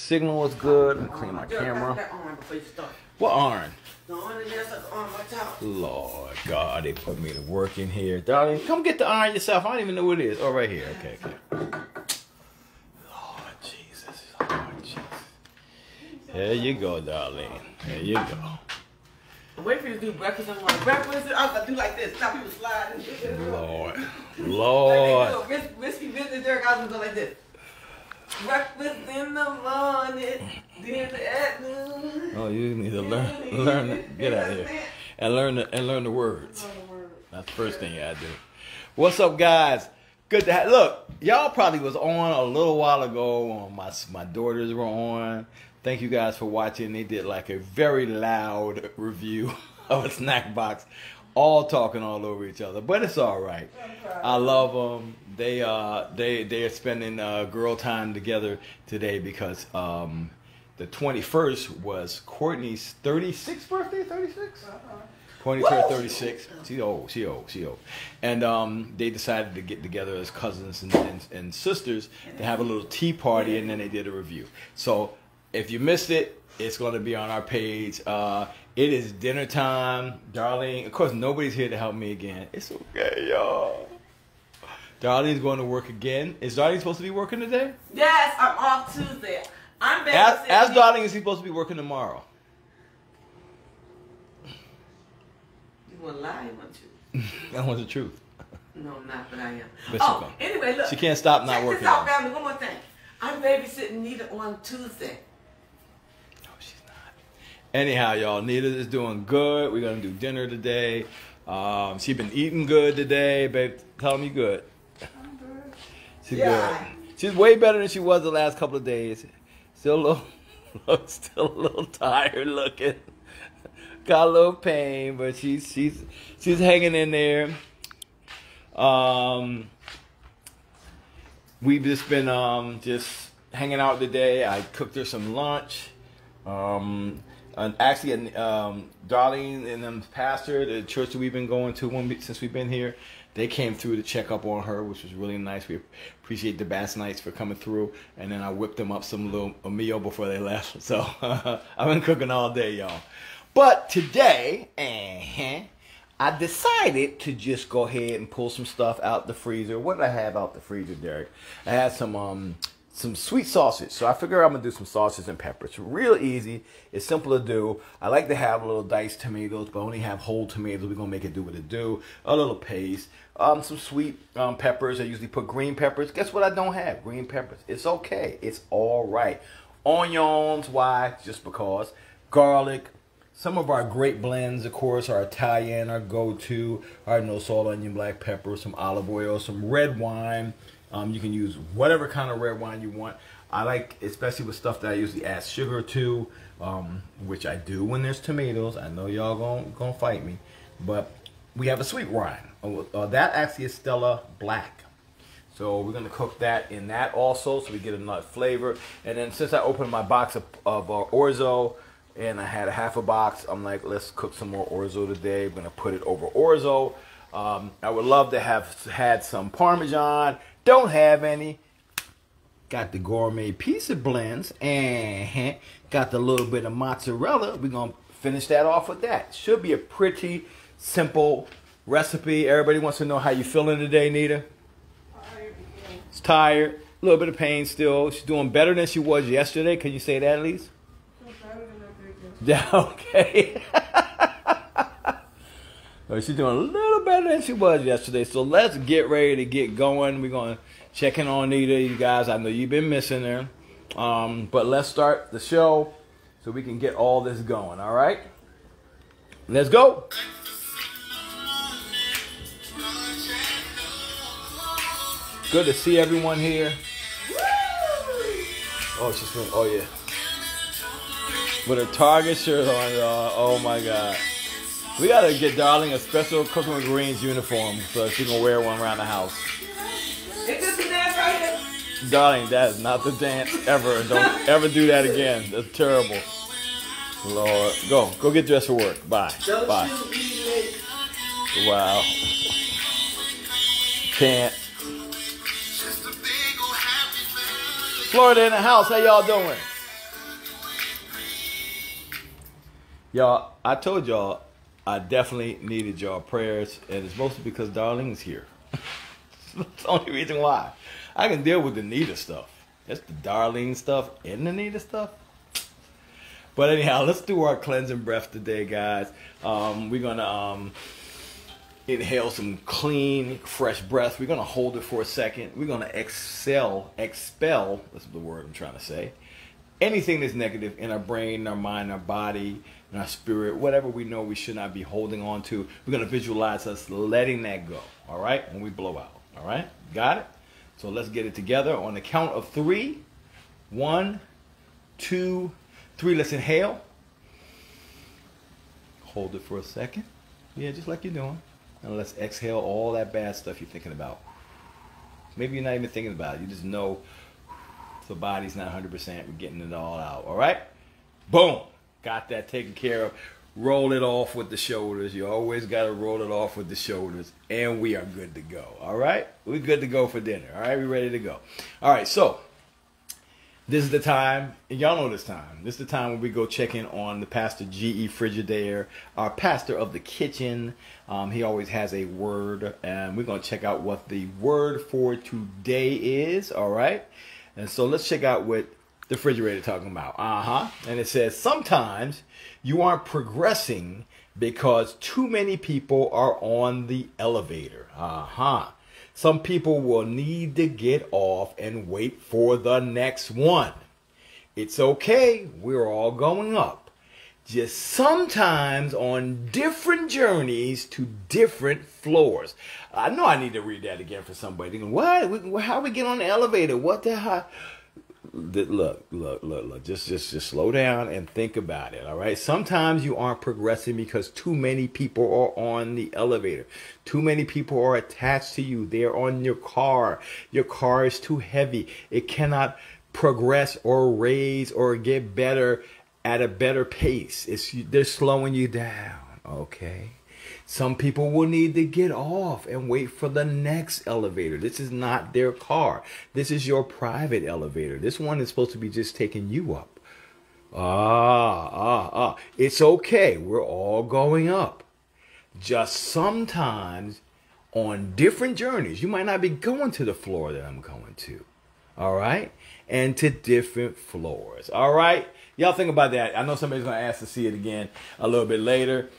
signal is good. Let me clean my camera. What iron? The iron that's on my top. Lord God, they put me to work in here. Darling, come get the iron yourself. I don't even know what it is. Oh, right here. Okay. Lord Jesus. Lord Jesus. There you go, Darlene. There you go. Wait for you to do breakfast in the morning. Breakfast, I was going to do like this. Stop people sliding. Lord. Like risky business, Derek. I was going to go like this. Breakfast in the morning, dinner at noon. Oh, you need to learn, get out of here, and learn the words. That's the first thing you gotta do. What's up, guys? Good to have. Look, y'all probably was on a little while ago. My daughters were on. Thank you guys for watching. They did like a very loud review of a snack box, all talking all over each other, but it's all right. I love them. They are spending girl time together today because the 21st was Courtney's 36th birthday. 36. Courtney turned 36. She old. And they decided to get together as cousins and sisters to have a little tea party, and then they did a review. So if you missed it, it's going to be on our page. It is dinner time. Darlene, of course, nobody's here to help me again. It's okay, y'all. Darlene's going to work again. Is Darlene supposed to be working today? Yes, I'm off Tuesday. I'm back. Ask Darlene, is he supposed to be working tomorrow? You want to lie, want you? I want the truth. No, I'm not, but I am. But anyway, look. She can't stop not working. Check this out, family. One more thing. I'm babysitting Nita on Tuesday. No, she's not. Anyhow, y'all, Nita is doing good. We're going to do dinner today. She's been eating good today. Babe, tell me you good. I'm good. She's good. She's way better than she was the last couple of days. Still a little tired looking. Got a little pain, but she's hanging in there. We've just been just hanging out today. I cooked her some lunch. And actually, Darlene and them pastor, the church that we've been going to since we've been here, they came through to check up on her, which was really nice. We appreciate the Bass Knights for coming through. And then I whipped them up a meal before they left. So I've been cooking all day, y'all. But today, I decided to just go ahead and pull some stuff out the freezer. What did I have out the freezer, Derek? I had some sweet sausage. So I figure I'm going to do some sausage and pepper. It's real easy. It's simple to do. I like to have a little diced tomatoes, but I only have whole tomatoes. We're going to make it do what it do. A little paste. Some sweet peppers. I usually put green peppers. Guess what I don't have? Green peppers. It's okay. It's all right. Onions. Why? Just because. Garlic. Some of our great blends, of course, are Italian, our go-to, our no salt, onion, black pepper, some olive oil, some red wine. You can use whatever kind of red wine you want. I like, especially with stuff that I usually add sugar to, which I do when there's tomatoes. I know y'all gonna fight me, but we have a sweet wine. That actually is Stella Black. So we're gonna cook that in that also, so we get a nut flavor. And then since I opened my box of Orzo, and I had a half a box, I'm like, let's cook some more Orzo today. I'm gonna put it over Orzo. I would love to have had some Parmesan. Don't have any. Got the gourmet pizza blends and got the little bit of mozzarella. We're gonna finish that off with that. Should be a pretty simple recipe. Everybody wants to know how you feeling today, Nita? It's tired, a little bit of pain still. She's doing better than she was yesterday. Can you say that at least? Yeah, okay. Well, she's doing a little better than she was yesterday. So let's get ready to get going. We're going to check in on Nita, you guys. I know you've been missing her. But let's start the show so we can get all this going, all right? Let's go. Good to see everyone here. Oh, she's feeling, oh yeah. With a Target shirt on, y'all. Oh my God. We gotta get Darling a special Cooking with Greens uniform so she can wear one around the house. Is this the dance right here? Darling, that is not the dance ever. Don't ever do that again. That's terrible. Lord. Go get dressed for work. Bye. Bye. Wow. Can't. Florida in the house. How y'all doing? Y'all, I told y'all I definitely needed y'all prayers, and it's mostly because Darlene's here. That's the only reason why. I can deal with the Nita stuff. That's the Darlene stuff and the Nita stuff. But anyhow, let's do our cleansing breath today, guys. We're going to inhale some clean, fresh breath. We're going to hold it for a second. We're going to expel, that's the word I'm trying to say, anything that's negative in our brain, our mind, our body, and our spirit, whatever we know we should not be holding on to. We're going to visualize us letting that go, all right, when we blow out, all right? Got it? So let's get it together on the count of 3. 1, 2, 3. Let's inhale. Hold it for a second. Yeah, just like you're doing. And let's exhale all that bad stuff you're thinking about. Maybe you're not even thinking about it. You just know the body's not 100%. We're getting it all out. All right? Boom. Got that taken care of. Roll it off with the shoulders. You always got to roll it off with the shoulders. And we are good to go. All right? We're good to go for dinner. All right? We're ready to go. All right. So this is the time. And y'all know this time. This is the time when we go check in on the Pastor G.E. Frigidaire, our pastor of the kitchen. He always has a word. And we're going to check out what the word for today is. All right? And so let's check out what the refrigerator talking about. And it says, sometimes you aren't progressing because too many people are on the elevator. Some people will need to get off and wait for the next one. It's okay. We're all going up. Just sometimes on different journeys to different floors. I know I need to read that again for somebody. Thinking, what? How we get on the elevator? What the hell? Look. Just slow down and think about it, all right? Sometimes you aren't progressing because too many people are on the elevator. Too many people are attached to you. They're on your car. Your car is too heavy. It cannot progress or raise or get better at a better pace. They're slowing you down, okay? Some people will need to get off and wait for the next elevator. This is not their car. This is your private elevator. This one is supposed to be just taking you up. It's okay. We're all going up. Just sometimes on different journeys, you might not be going to the floor that I'm going to. All right? And to different floors. All right? Y'all think about that. I know somebody's going to ask to see it again a little bit later.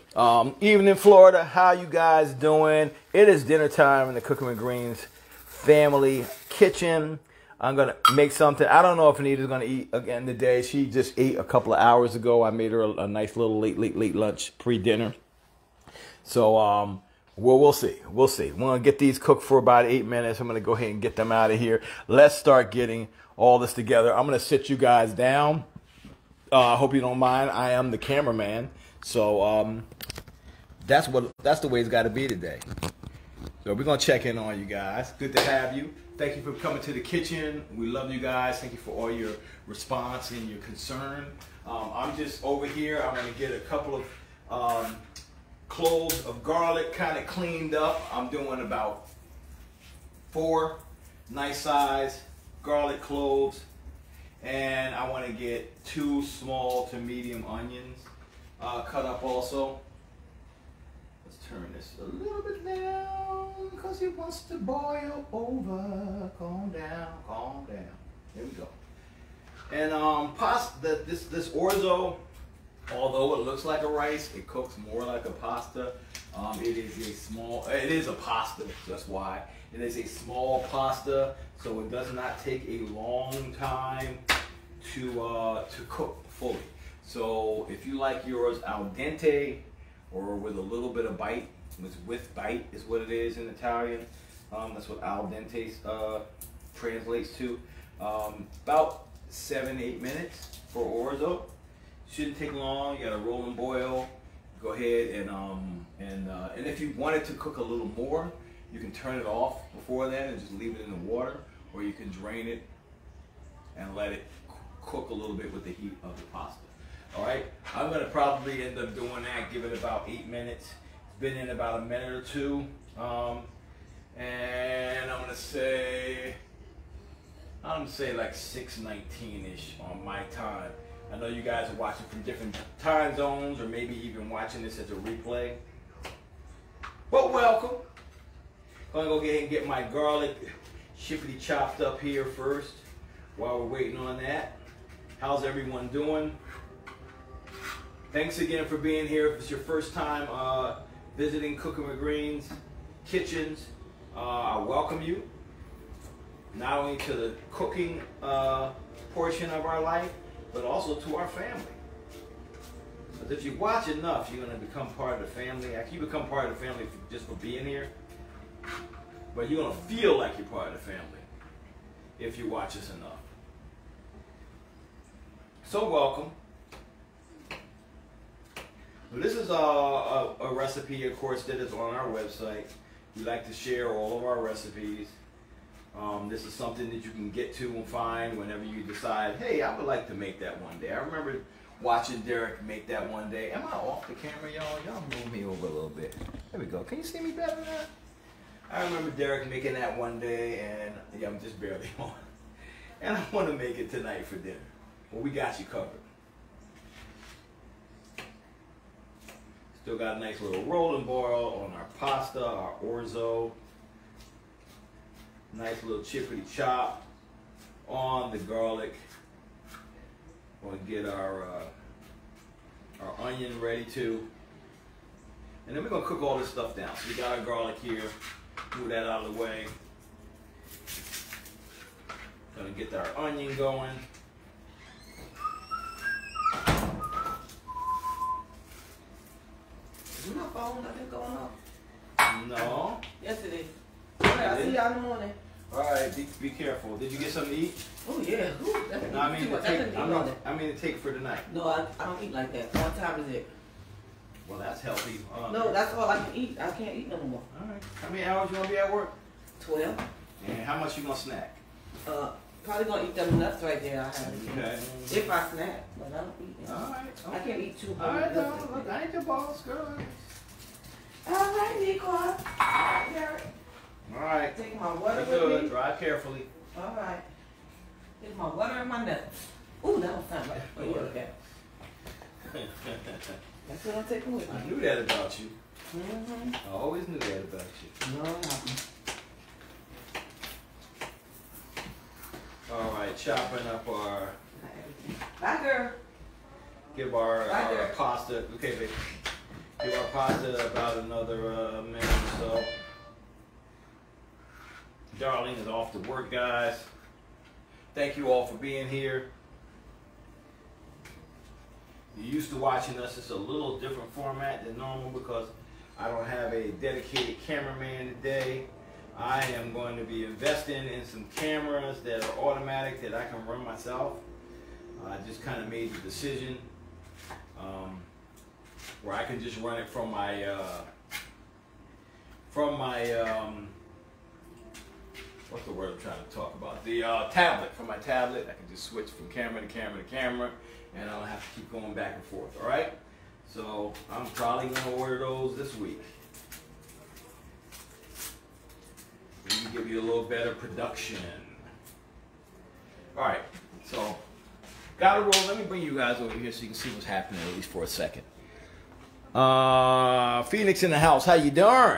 Evening, Florida. How you guys doing? It is dinner time in the Cooking with Greens family kitchen. I'm going to make something. I don't know if Anita's going to eat again today. She just ate a couple of hours ago. I made her a nice little late lunch pre-dinner. So, we'll see. We'll see. We're going to get these cooked for about 8 minutes. I'm going to go ahead and get them out of here. Let's start getting all this together. I'm going to sit you guys down. I hope you don't mind. I am the cameraman. So that's the way it's got to be today. So we're going to check in on you guys. Good to have you. Thank you for coming to the kitchen. We love you guys. Thank you for all your response and your concern. I'm just over here. I'm going to get a couple of cloves of garlic kind of cleaned up. I'm doing about 4 nice size garlic cloves. And I want to get 2 small to medium onions cut up also. Let's turn this a little bit down because it wants to boil over. Calm down, calm down. There we go. And pasta, this orzo, although it looks like a rice, it cooks more like a pasta. It is a pasta, that's why. It is a small pasta, so it does not take a long time to cook fully. So if you like yours al dente or with a little bit of bite, with bite is what it is in Italian. That's what al dente translates to. About 7-8 minutes for orzo. Shouldn't take long. You got to roll and boil. Go ahead and if you wanted to cook a little more, you can turn it off before then and just leave it in the water, or you can drain it and let it cook a little bit with the heat of the pasta. All right, I'm gonna probably end up doing that. Give it about 8 minutes. It's been in about a minute or 2, and I'm gonna say like 6:19ish on my time. I know you guys are watching from different time zones or maybe even watching this as a replay. But welcome. I'm going to go ahead and get my garlic shippity chopped up here first while we're waiting on that. How's everyone doing? Thanks again for being here. If it's your first time visiting Cooking with Green's Kitchens, I welcome you. Not only to the cooking portion of our life, but also to our family. Because if you watch enough, you're going to become part of the family. Actually, you become part of the family just for being here. But you're going to feel like you're part of the family if you watch us enough. So welcome. Well, this is a recipe, of course, that is on our website. We like to share all of our recipes. This is something that you can get to and find whenever you decide, hey, I would like to make that one day. I remember watching Derek make that one day. Am I off the camera, y'all? Y'all move me over a little bit. There we go. Can you see me better now? I remember Derek making that one day, and yeah, I'm just barely on. And I want to make it tonight for dinner. Well, we got you covered. Still got a nice little rolling boil on our pasta, our orzo. Nice little chippity chop on the garlic. We'll get our onion ready too. And then we're going to cook all this stuff down. So we got our garlic here. Move that out of the way. Gonna get our onion going. Is my phone nothing going off? No. Yes, it is. Alright, I'll see y'all in the morning. Alright, be careful. Did you get something to eat? Oh, yeah. Ooh, that's No, I mean to take for tonight. No, I don't eat like that. What time is it? Well, that's healthy. No, that's all I can eat. I can't eat no more. Alright. How many hours you gonna be at work? 12. And how much you gonna snack? Probably gonna eat them nuts right there. I have. Okay. If I snack, but I don't eat them. Alright. I can't eat too Alright, hard. look, I ain't your boss, girl. Alright, Nicole. Alright, Derek. Alright. Take my water Be with good. me. Drive carefully. Alright. Take my water and my nuts. Ooh, that was fine. Right. Oh, yeah, okay. That's what I'm taking with me. I knew that about you. Mm-hmm. I always knew that about you. No, nothing. All right, chopping up our. Bye, girl. Give our Bye, pasta. Okay, baby. Give our pasta about another minute or so. Darlene is off to work, guys. Thank you all for being here. You're used to watching us. It's a little different format than normal because I don't have a dedicated cameraman today. I am going to be investing in some cameras that are automatic that I can run myself. I just kind of made the decision where I can just run it from my what's the word I'm trying to talk about? The tablet. From my tablet, I can just switch from camera to camera to camera, and I don't have to keep going back and forth. All right. So I'm probably gonna order those this week. Maybe give you a little better production. All right. So got to roll. Let me bring you guys over here so you can see what's happening at least for a second. Phoenix in the house. How you doing?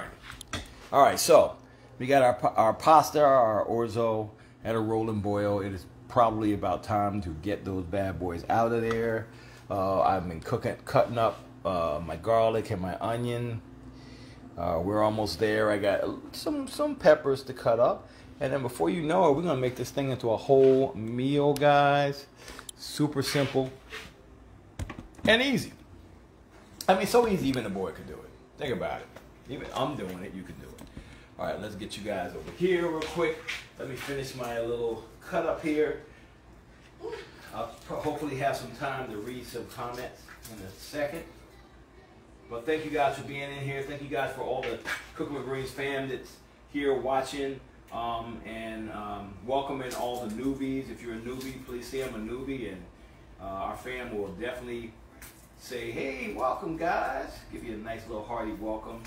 All right. So we got our pasta, our orzo at a rolling boil. It is probably about time to get those bad boys out of there. I've been cutting up my garlic and my onion. We're almost there. I got some peppers to cut up. And then before you know it, we're going to make this thing into a whole meal, guys. Super simple and easy. I mean, so easy even a boy could do it. Think about it. Even I'm doing it, you can do it. All right, let's get you guys over here real quick. Let me finish my little cut up here. I'll hopefully have some time to read some comments in a second. But thank you guys for being in here. Thank you guys for all the Cooking with Greens fam that's here watching. Welcoming all the newbies. If you're a newbie, please say I'm a newbie, and our fam will definitely say, hey, welcome guys. Give you a nice little hearty welcome.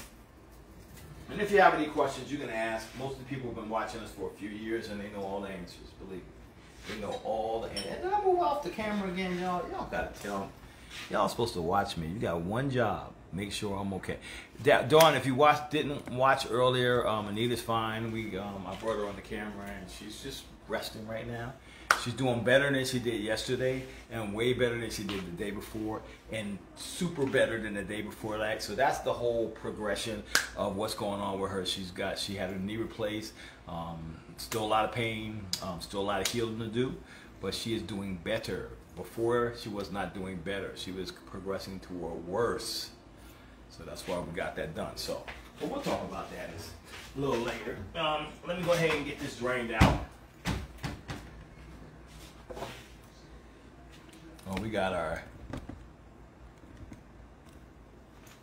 And if you have any questions, you can ask. Most of the people have been watching us for a few years and they know all the answers, believe me. They know all the, and then I move off the camera again, y'all. Y'all gotta tell them. Y'all supposed to watch me. You got one job. Make sure I'm okay. Dawn, if you didn't watch earlier, Anita's fine. I brought her on the camera and she's just resting right now. She's doing better than she did yesterday, and way better than she did the day before, and super better than the day before that. So that's the whole progression of what's going on with her. She had her knee replaced. Still a lot of pain. Still a lot of healing to do, but she is doing better. Before, she was not doing better. She was progressing toward worse. So that's why we got that done. So, but we'll talk about that a little later. Let me go ahead and get this drained out. Oh, we got our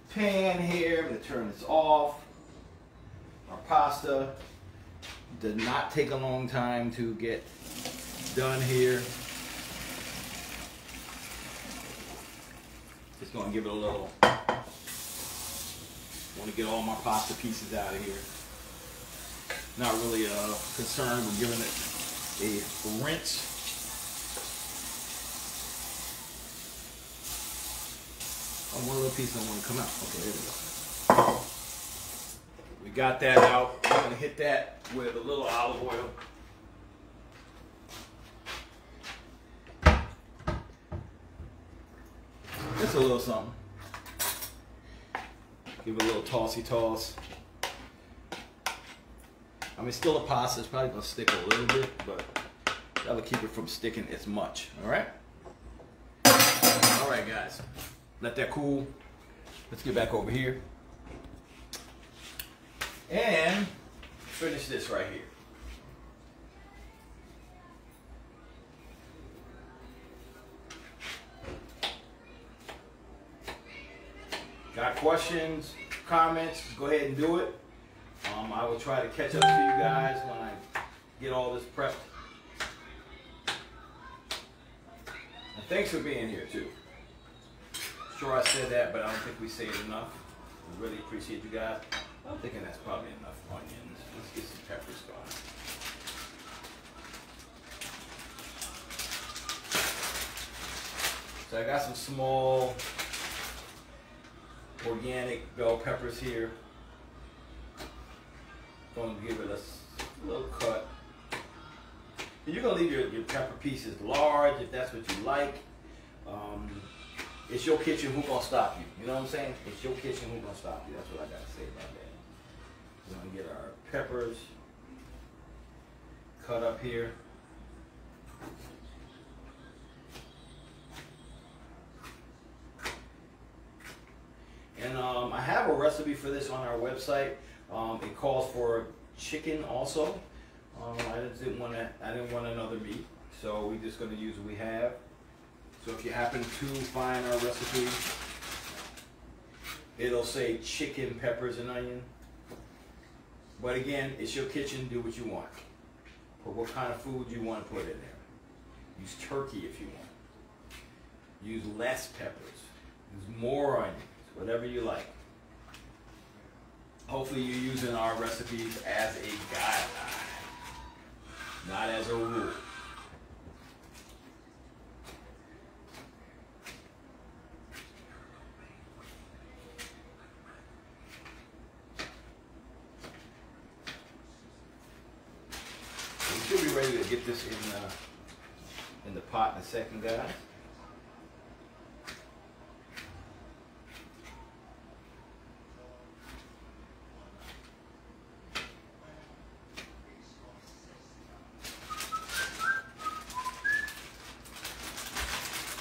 pan here. I'm going to turn this off. Our pasta did not take a long time to get done here. Just going to give it a little. Want to get all my pasta pieces out of here. Not really concerned with giving it a rinse. Oh, one little piece don't want to come out. Okay, there we go. We got that out. I'm going to hit that with a little olive oil. Just a little something. Give it a little tossy toss. I mean, still a pasta. It's probably going to stick a little bit, but that'll keep it from sticking as much. All right? All right, guys. Let that cool. Let's get back over here. And finish this right here. Got questions, comments, go ahead and do it. I will try to catch up to you guys when I get all this prepped. And thanks for being here too. Sure I said that, but I don't think we say it enough. We really appreciate you guys. I'm thinking that's probably enough onions. Let's get some peppers going. So I got some small organic bell peppers here. Going to give it a little cut. And you're going to leave your pepper pieces large if that's what you like. It's your kitchen, who's going to stop you? You know what I'm saying? It's your kitchen, who's going to stop you? That's what I got to say about that. We're going to get our peppers cut up here. And I have a recipe for this on our website. It calls for chicken also. I didn't want another meat, so we're just going to use what we have. So if you happen to find our recipe, it'll say chicken, peppers, and onion. But again, it's your kitchen. Do what you want. Put what kind of food you want to put in there. Use turkey if you want. Use less peppers. Use more onions. Whatever you like. Hopefully you're using our recipes as a guideline, not as a rule. We should be ready to get this in the pot in a second, guys.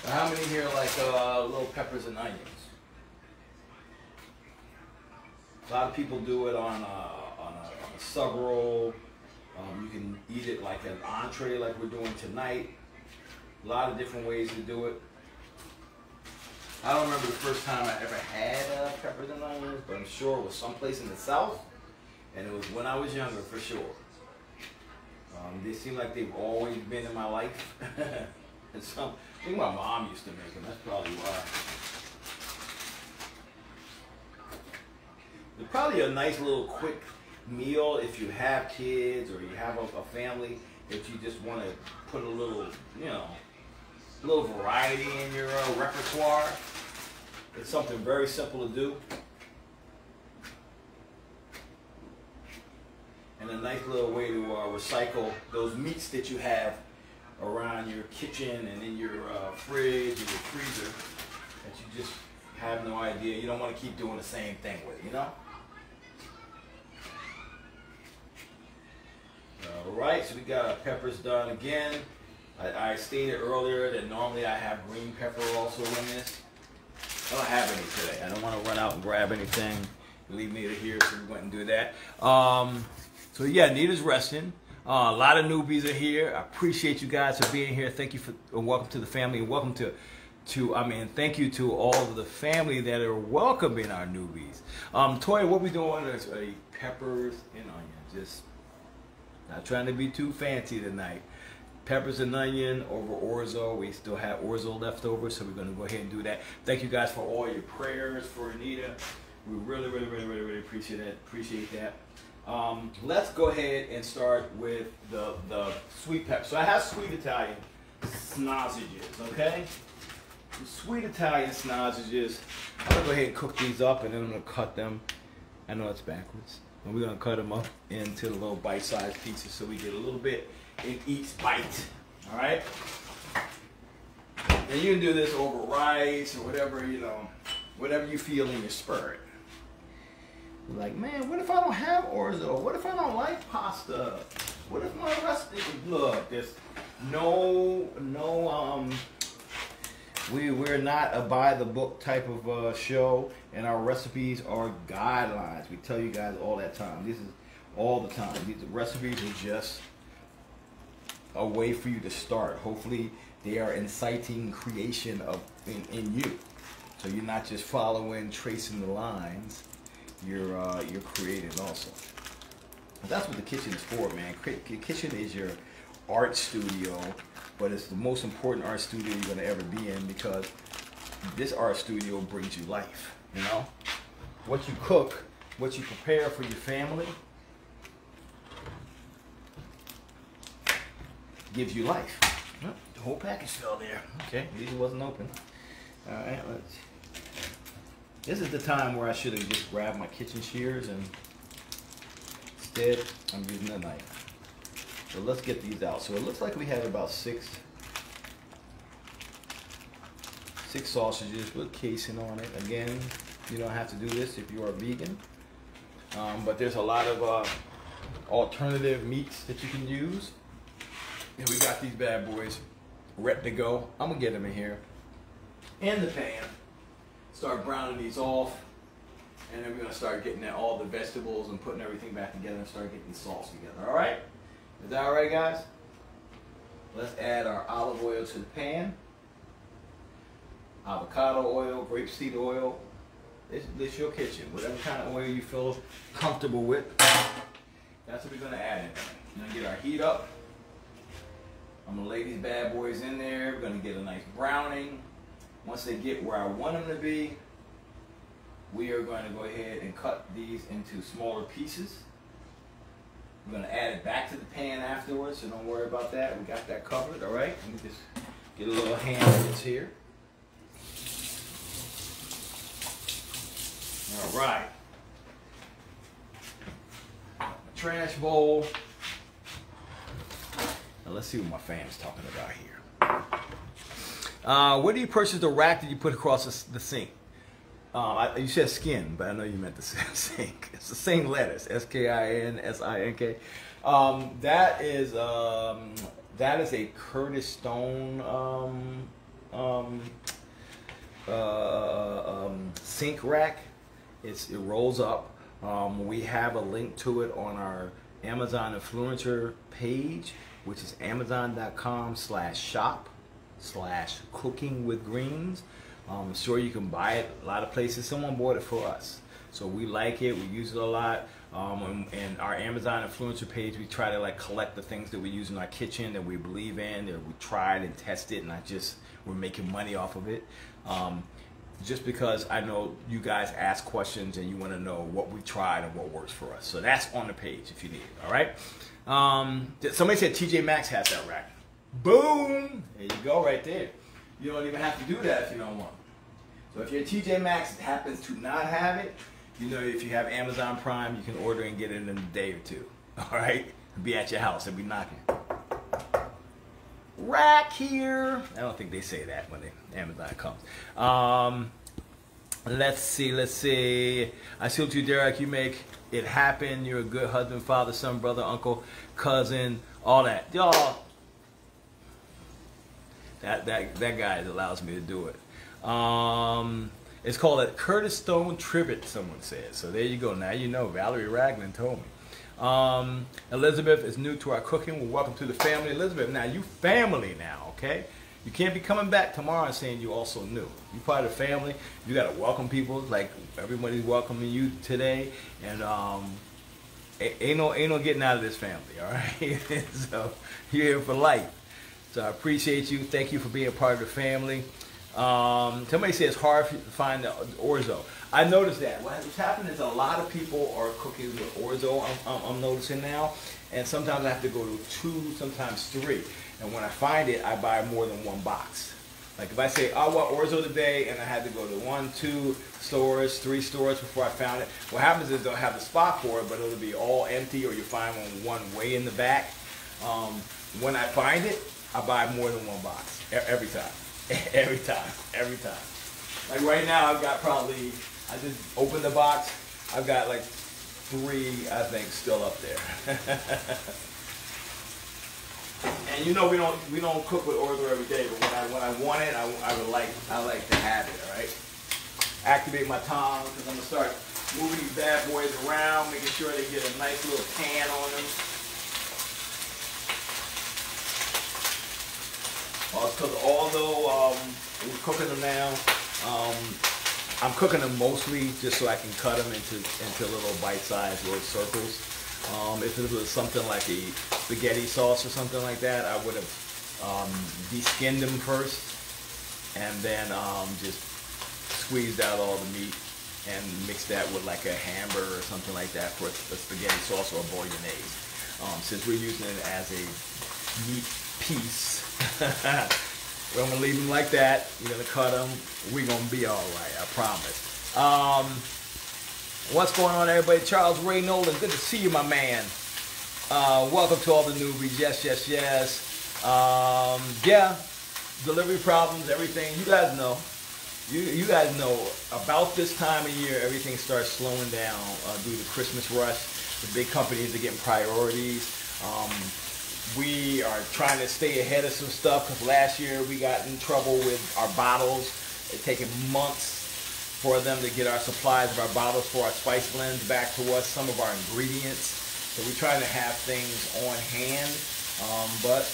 How many here like little peppers and onions? A lot of people do it on a sub roll. You can eat it like an entree like we're doing tonight. A lot of different ways to do it. I don't remember the first time I ever had peppers and onions, but I'm sure it was someplace in the South. And it was when I was younger for sure. They seem like they've always been in my life. And I think my mom used to make them. That's probably why. They're probably a nice little quick meal if you have kids or you have a family if you just want to put a little, you know, a little variety in your repertoire. It's something very simple to do. And a nice little way to recycle those meats that you have around your kitchen and in your fridge and your freezer that you just have no idea. You don't want to keep doing the same thing with it, you know? Alright, so we got our peppers done again. I stated earlier that normally I have green pepper also in this. I don't have any today. I don't want to run out and grab anything. Leave Nita here, so we went and do that. So yeah, Nita's resting. A lot of newbies are here. I appreciate you guys for being here. Thank you for welcome to the family, and welcome thank you to all of the family that are welcoming our newbies. Toya, what we doing is peppers and onion. Just not trying to be too fancy tonight. Peppers and onion over orzo. We still have orzo left over, so we're going to go ahead and do that. Thank you guys for all your prayers for Anita. We really appreciate that. Let's go ahead and start with the sweet pepper. So I have sweet Italian sausages, okay? The sweet Italian sausages. I'm going to go ahead and cook these up, and then I'm going to cut them. I know it's backwards. And we're going to cut them up into the little bite-sized pieces so we get a little bit in each bite, all right? And you can do this over rice or whatever, you know, whatever you feel in your spirit. Like, man, what if I don't have orzo? What if I don't like pasta? What if my recipe? Look, there's we're not a by the book type of show, and our recipes are guidelines. We tell you guys all that time. This is all the time. These recipes are just a way for you to start. Hopefully they are inciting creation in you. So you're not just following, tracing the lines. You're creating also. That's what the kitchen is for, man. The kitchen is your art studio, but it's the most important art studio you're gonna ever be in, because this art studio brings you life. You know, what you cook, what you prepare for your family, gives you life. Oh, the whole package fell there. Okay, these wasn't open. All right, let's. This is the time where I should have just grabbed my kitchen shears, and instead I'm using a knife. So let's get these out. So it looks like we have about six sausages with casing on it. Again, you don't have to do this if you are vegan, but there's a lot of alternative meats that you can use. And we got these bad boys ready to go. I'm gonna get them in here in the pan. Start browning these off, and then we're gonna start getting all the vegetables and putting everything back together and start getting the sauce together. All right? Is that all right, guys? Let's add our olive oil to the pan. Avocado oil, grapeseed oil. This your kitchen. Whatever kind of oil you feel comfortable with, that's what we're gonna add in. We're gonna get our heat up. I'm gonna lay these bad boys in there. We're gonna get a nice browning. Once they get where I want them to be, we are going to go ahead and cut these into smaller pieces. We're going to add it back to the pan afterwards, so don't worry about that. We got that covered, all right? Let me just get a little hand on this here. All right. Trash bowl. Now let's see what my fan's talking about here. Where do you purchase the rack that you put across the sink? You said skin, but I know you meant the sink. It's the same letters, S-K-I-N-S-I-N-K. That is a Curtis Stone sink rack. It rolls up. We have a link to it on our Amazon influencer page, which is amazon.com/shop/cooking-with-greens. I'm sure you can buy it a lot of places. Someone bought it for us, so we like it. We use it a lot. And our Amazon influencer page, we try to like collect the things that we use in our kitchen that we believe in, that we tried and tested, not just we're making money off of it. Just because I know you guys ask questions and you want to know what we tried and what works for us. So that's on the page if you need it, all right? Somebody said TJ Maxx has that rack. Boom! There you go, right there. You don't even have to do that if you don't want. So if your TJ Maxx happens to not have it, you know, if you have Amazon Prime, you can order and get it in a day or two. All right? It'll be at your house. It'll be knocking. Rack here. I don't think they say that when Amazon comes. Let's see. I salute you, Derek. You make it happen. You're a good husband, father, son, brother, uncle, cousin, all that. Y'all, that guy allows me to do it. It's called a Curtis Stone Trivet, someone said. So there you go. Now you know. Valerie Ragland told me. Elizabeth is new to our cooking. Well, welcome to the family. Elizabeth, now you family now, okay? You can't be coming back tomorrow and saying you also new. You part of the family. You got to welcome people like everybody's welcoming you today. And ain't no getting out of this family, all right? So you're here for life. So I appreciate you. Thank you for being a part of the family. Somebody says it's hard to find the orzo. I noticed that. What's happening is a lot of people are cooking with orzo, I'm noticing now. And sometimes I have to go to 2, sometimes 3. And when I find it, I buy more than 1 box. Like if I say, I want orzo today, and I had to go to 1, 2 stores, 3 stores before I found it, what happens is they'll have the spot for it, but it'll be all empty, or you find one way in the back. When I find it, I buy more than 1 box every time. Every time. Like right now, I've got probably, I just opened the box, I've got like 3, I think, still up there. And you know we don't cook with orzo every day, but when I want it, I like to have it. All right. Activate my tongs because I'm gonna start moving these bad boys around, making sure they get a nice little pan on them. Because although we're cooking them now, I'm cooking them mostly just so I can cut them into little bite-sized little circles. If it was something like a spaghetti sauce or something like that, I would have de-skinned them first and then just squeezed out all the meat and mixed that with like a hamburger or something like that for a spaghetti sauce or a bolognese. Since we're using it as a meat piece, we're going to leave them like that. You're going to cut them. We're going to be all right, I promise. What's going on, everybody? Charles Ray Nolan, good to see you, my man. Welcome to all the newbies. Yes. Yeah, delivery problems, everything. You guys know. You guys know about this time of year, everything starts slowing down due to Christmas rush. The big companies are getting priorities. We are trying to stay ahead of some stuff because last year we got in trouble with our bottles. It's taken months for them to get our supplies of our bottles for our spice blends back to us, some of our ingredients. So we're trying to have things on hand, but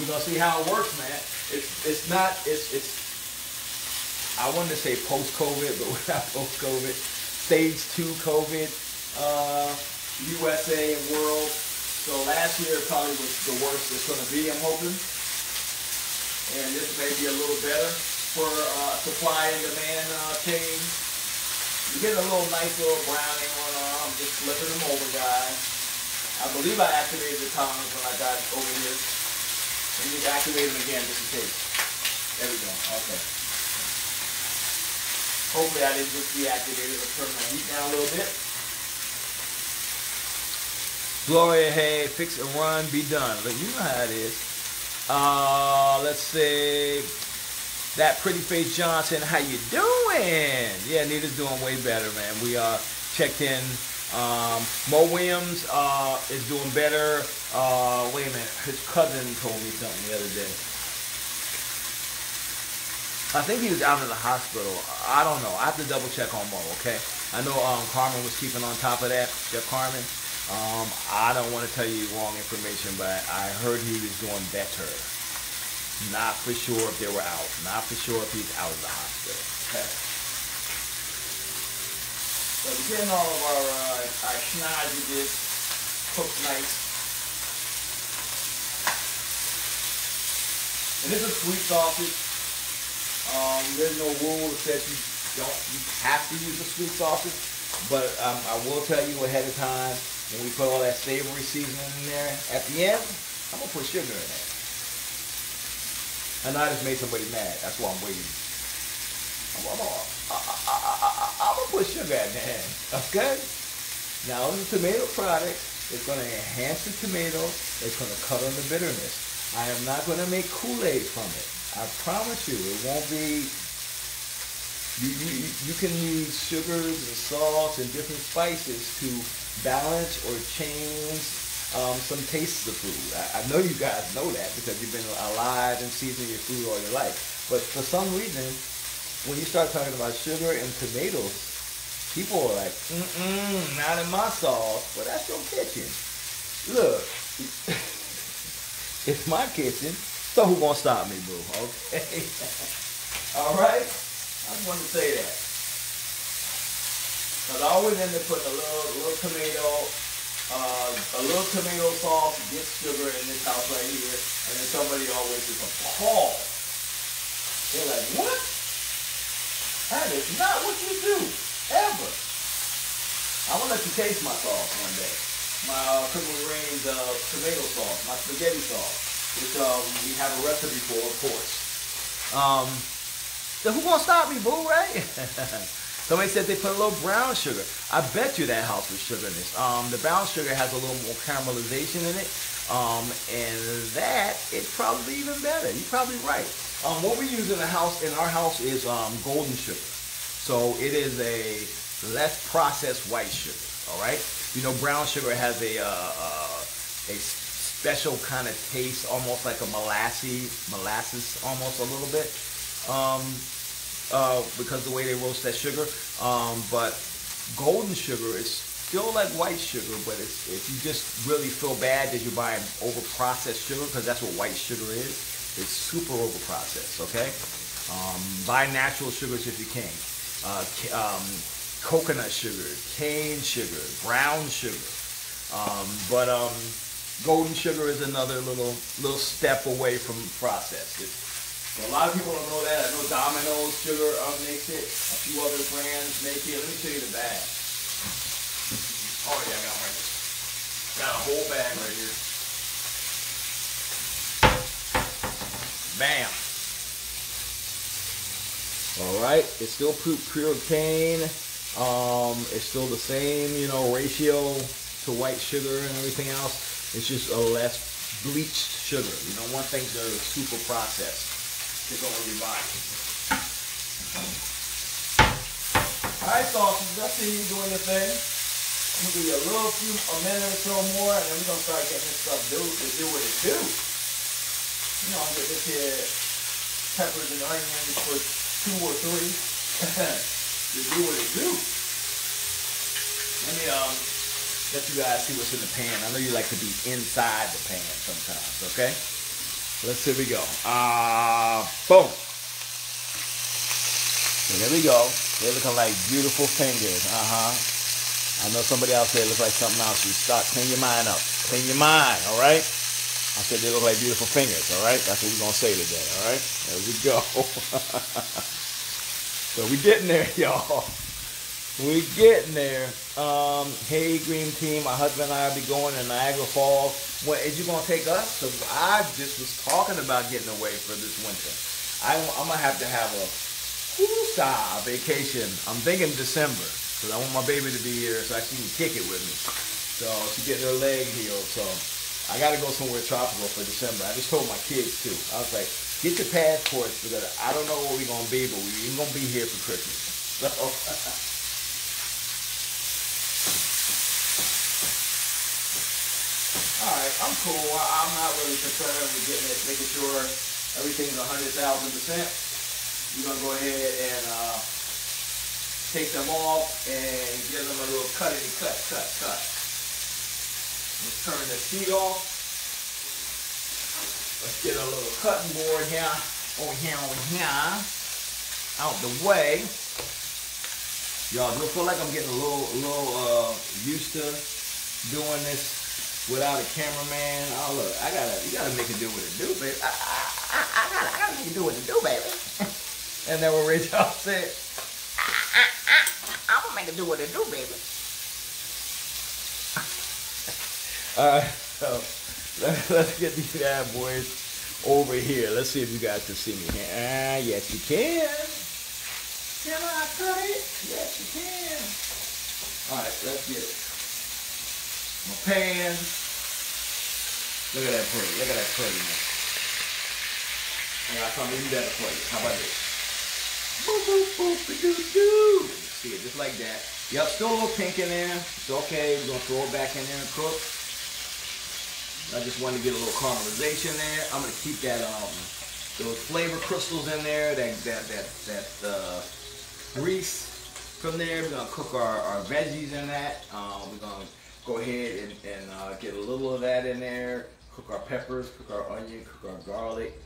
we're gonna see how it works, man. It's I wanted to say post-COVID, but we're not post-COVID. Stage 2 COVID, USA and world. So last year probably was the worst it's gonna be, I'm hoping. And this may be a little better for supply and demand chain. You get a little nice little browning on them. I'm just flipping them over, guys. I believe I activated the tongs when I got over here. And you can activate them again just in case. There we go. Okay. Hopefully I didn't just deactivate it. Let's turn my heat down a little bit. Gloria, hey, fix and run, be done. But you know how it is. Let's see. That pretty face Johnson, how you doing? Yeah, Nita's doing way better, man. We checked in. Mo Williams is doing better. Wait a minute, his cousin told me something the other day. I think he was out of the hospital. I don't know. I have to double check on Mo, okay? I know Carmen was keeping on top of that, Chef Carmen. I don't want to tell you wrong information, but I heard he was doing better. Not for sure if they were out. Not for sure if he's out of the hospital. Okay. So we're getting all of our schnozziges cooked nice. And this is sweet sausage. There's no rule that says you have to use the sweet sausage, but I will tell you ahead of time, when we put all that savory seasoning in there, at the end, I'm going to put sugar in there. I know I just made somebody mad. That's why I'm waiting. I'm going to put sugar at the end. Okay? Now, this is a tomato product. It's going to enhance the tomato. It's going to cut on the bitterness. I am not going to make Kool-Aid from it. I promise you, it won't be... You can use sugars and salts and different spices to balance or change some tastes of food. I know you guys know that because you've been alive and seasoning your food all your life. But for some reason, when you start talking about sugar and tomatoes, people are like, not in my sauce. Well, that's your kitchen. Look, it's my kitchen, so who gonna stop me, boo? Okay? All right? I just wanted to say that. Because I always end up putting a little tomato sauce, get sugar in this house right here, and then somebody always is appalled. They're like, what? That is not what you do, ever. I'm going to let you taste my sauce one day. My Criminal Reigns tomato sauce, my spaghetti sauce, which we have a recipe for, of course. So who gonna stop me, boo, right? Somebody said they put a little brown sugar. I bet you that helps with sugarness. The brown sugar has a little more caramelization in it. And that is probably even better. You're probably right. What we use in our house is golden sugar. So it is a less processed white sugar. All right. You know, brown sugar has a special kind of taste, almost like a molasses, almost a little bit. Because the way they roast that sugar. But golden sugar is still like white sugar, but if you just really feel bad that you're buying over-processed sugar, because that's what white sugar is, it's super over-processed, okay? Buy natural sugars if you can. Coconut sugar, cane sugar, brown sugar. But golden sugar is another little step away from processed. So a lot of people don't know that. I know Domino's sugar makes it. A few other brands make it. Let me show you the bag. Oh yeah, I got one right here. Got a whole bag right here. Bam. All right. It's still pure cane. It's still the same, ratio to white sugar and everything else. It's just a less bleached sugar. One thing's are super processed. To go in your body. Alright, sausages, I see you doing your thing. I'm gonna give you a minute or so more, and then we're gonna start getting this stuff to do what it do. I'm gonna get this here peppers and onions for 2 or 3 to do what it do. Let me let you guys see what's in the pan. I know you like to be inside the pan sometimes, okay? Let's see, we go. Boom. So there we go. They're looking like beautiful fingers. I know somebody else there looks like something else. You start, clean your mind up. Clean your mind, all right? I said they look like beautiful fingers, all right? That's what we're going to say today, all right? There we go. So we getting there, y'all. We getting there. Hey, Green Team, my husband and I will be going to Niagara Falls. What, is you going to take us? So I just was talking about getting away for this winter. I'm going to have a style vacation. I'm thinking December, because I want my baby to be here so she can kick it with me. So she's getting her leg healed. So I got to go somewhere tropical for December. I just told my kids, too. I was like, get your passports, because I don't know where we're going to be, but we're going to be here for Christmas. So... Alright, I'm cool. I'm not really concerned with getting it, making sure everything's 100,000%. We're going to go ahead and take them off and give them a little cut. Let's turn the seat off. Let's get a little cutting board here. Over here. Out the way. Y'all, do I feel like I'm getting a little used to doing this without a cameraman? Oh look, you gotta make it do what it do, baby. I gotta make it do what it do, baby. And then what Rachel said, I'm gonna make it do what it do, baby. Alright, so let's get these bad boys over here. Let's see if you guys can see me here. Yes you can. Can I cut it? Yes you can. Alright, let's get it. My pan. Look at that pretty. Look at that prettiness. I got something even better for you. How about this? Boop, boop, boop, doo, doo. See it just like that. Yep, still a little pink in there. It's okay. We're gonna throw it back in there and cook. I just wanted to get a little caramelization there. I'm gonna keep that those flavor crystals in there. That grease from there. We're gonna cook our veggies in that. We're gonna go ahead and get a little of that in there. Cook our peppers, cook our onion, cook our garlic.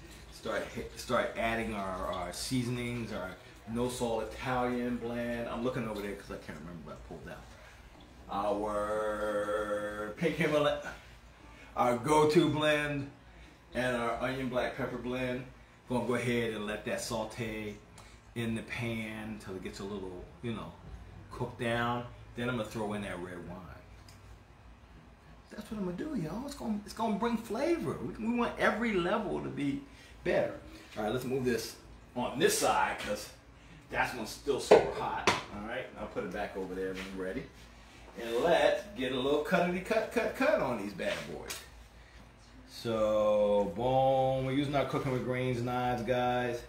Start adding our seasonings, our no salt Italian blend. I'm looking over there because I can't remember what I pulled out. Our pink Himalayan, our go-to blend, and our onion black pepper blend. Gonna go ahead and let that saute in the pan until it gets a little, you know, cooked down. Then I'm gonna throw in that red wine. That's what I'm gonna do, y'all. It's gonna bring flavor. We want every level to be better. All right, let's move this on this side because that's one's still super hot. All right, I'll put it back over there when we're ready. And let's get a little cut on these bad boys. So, boom, we're using our cooking with greens knives, guys.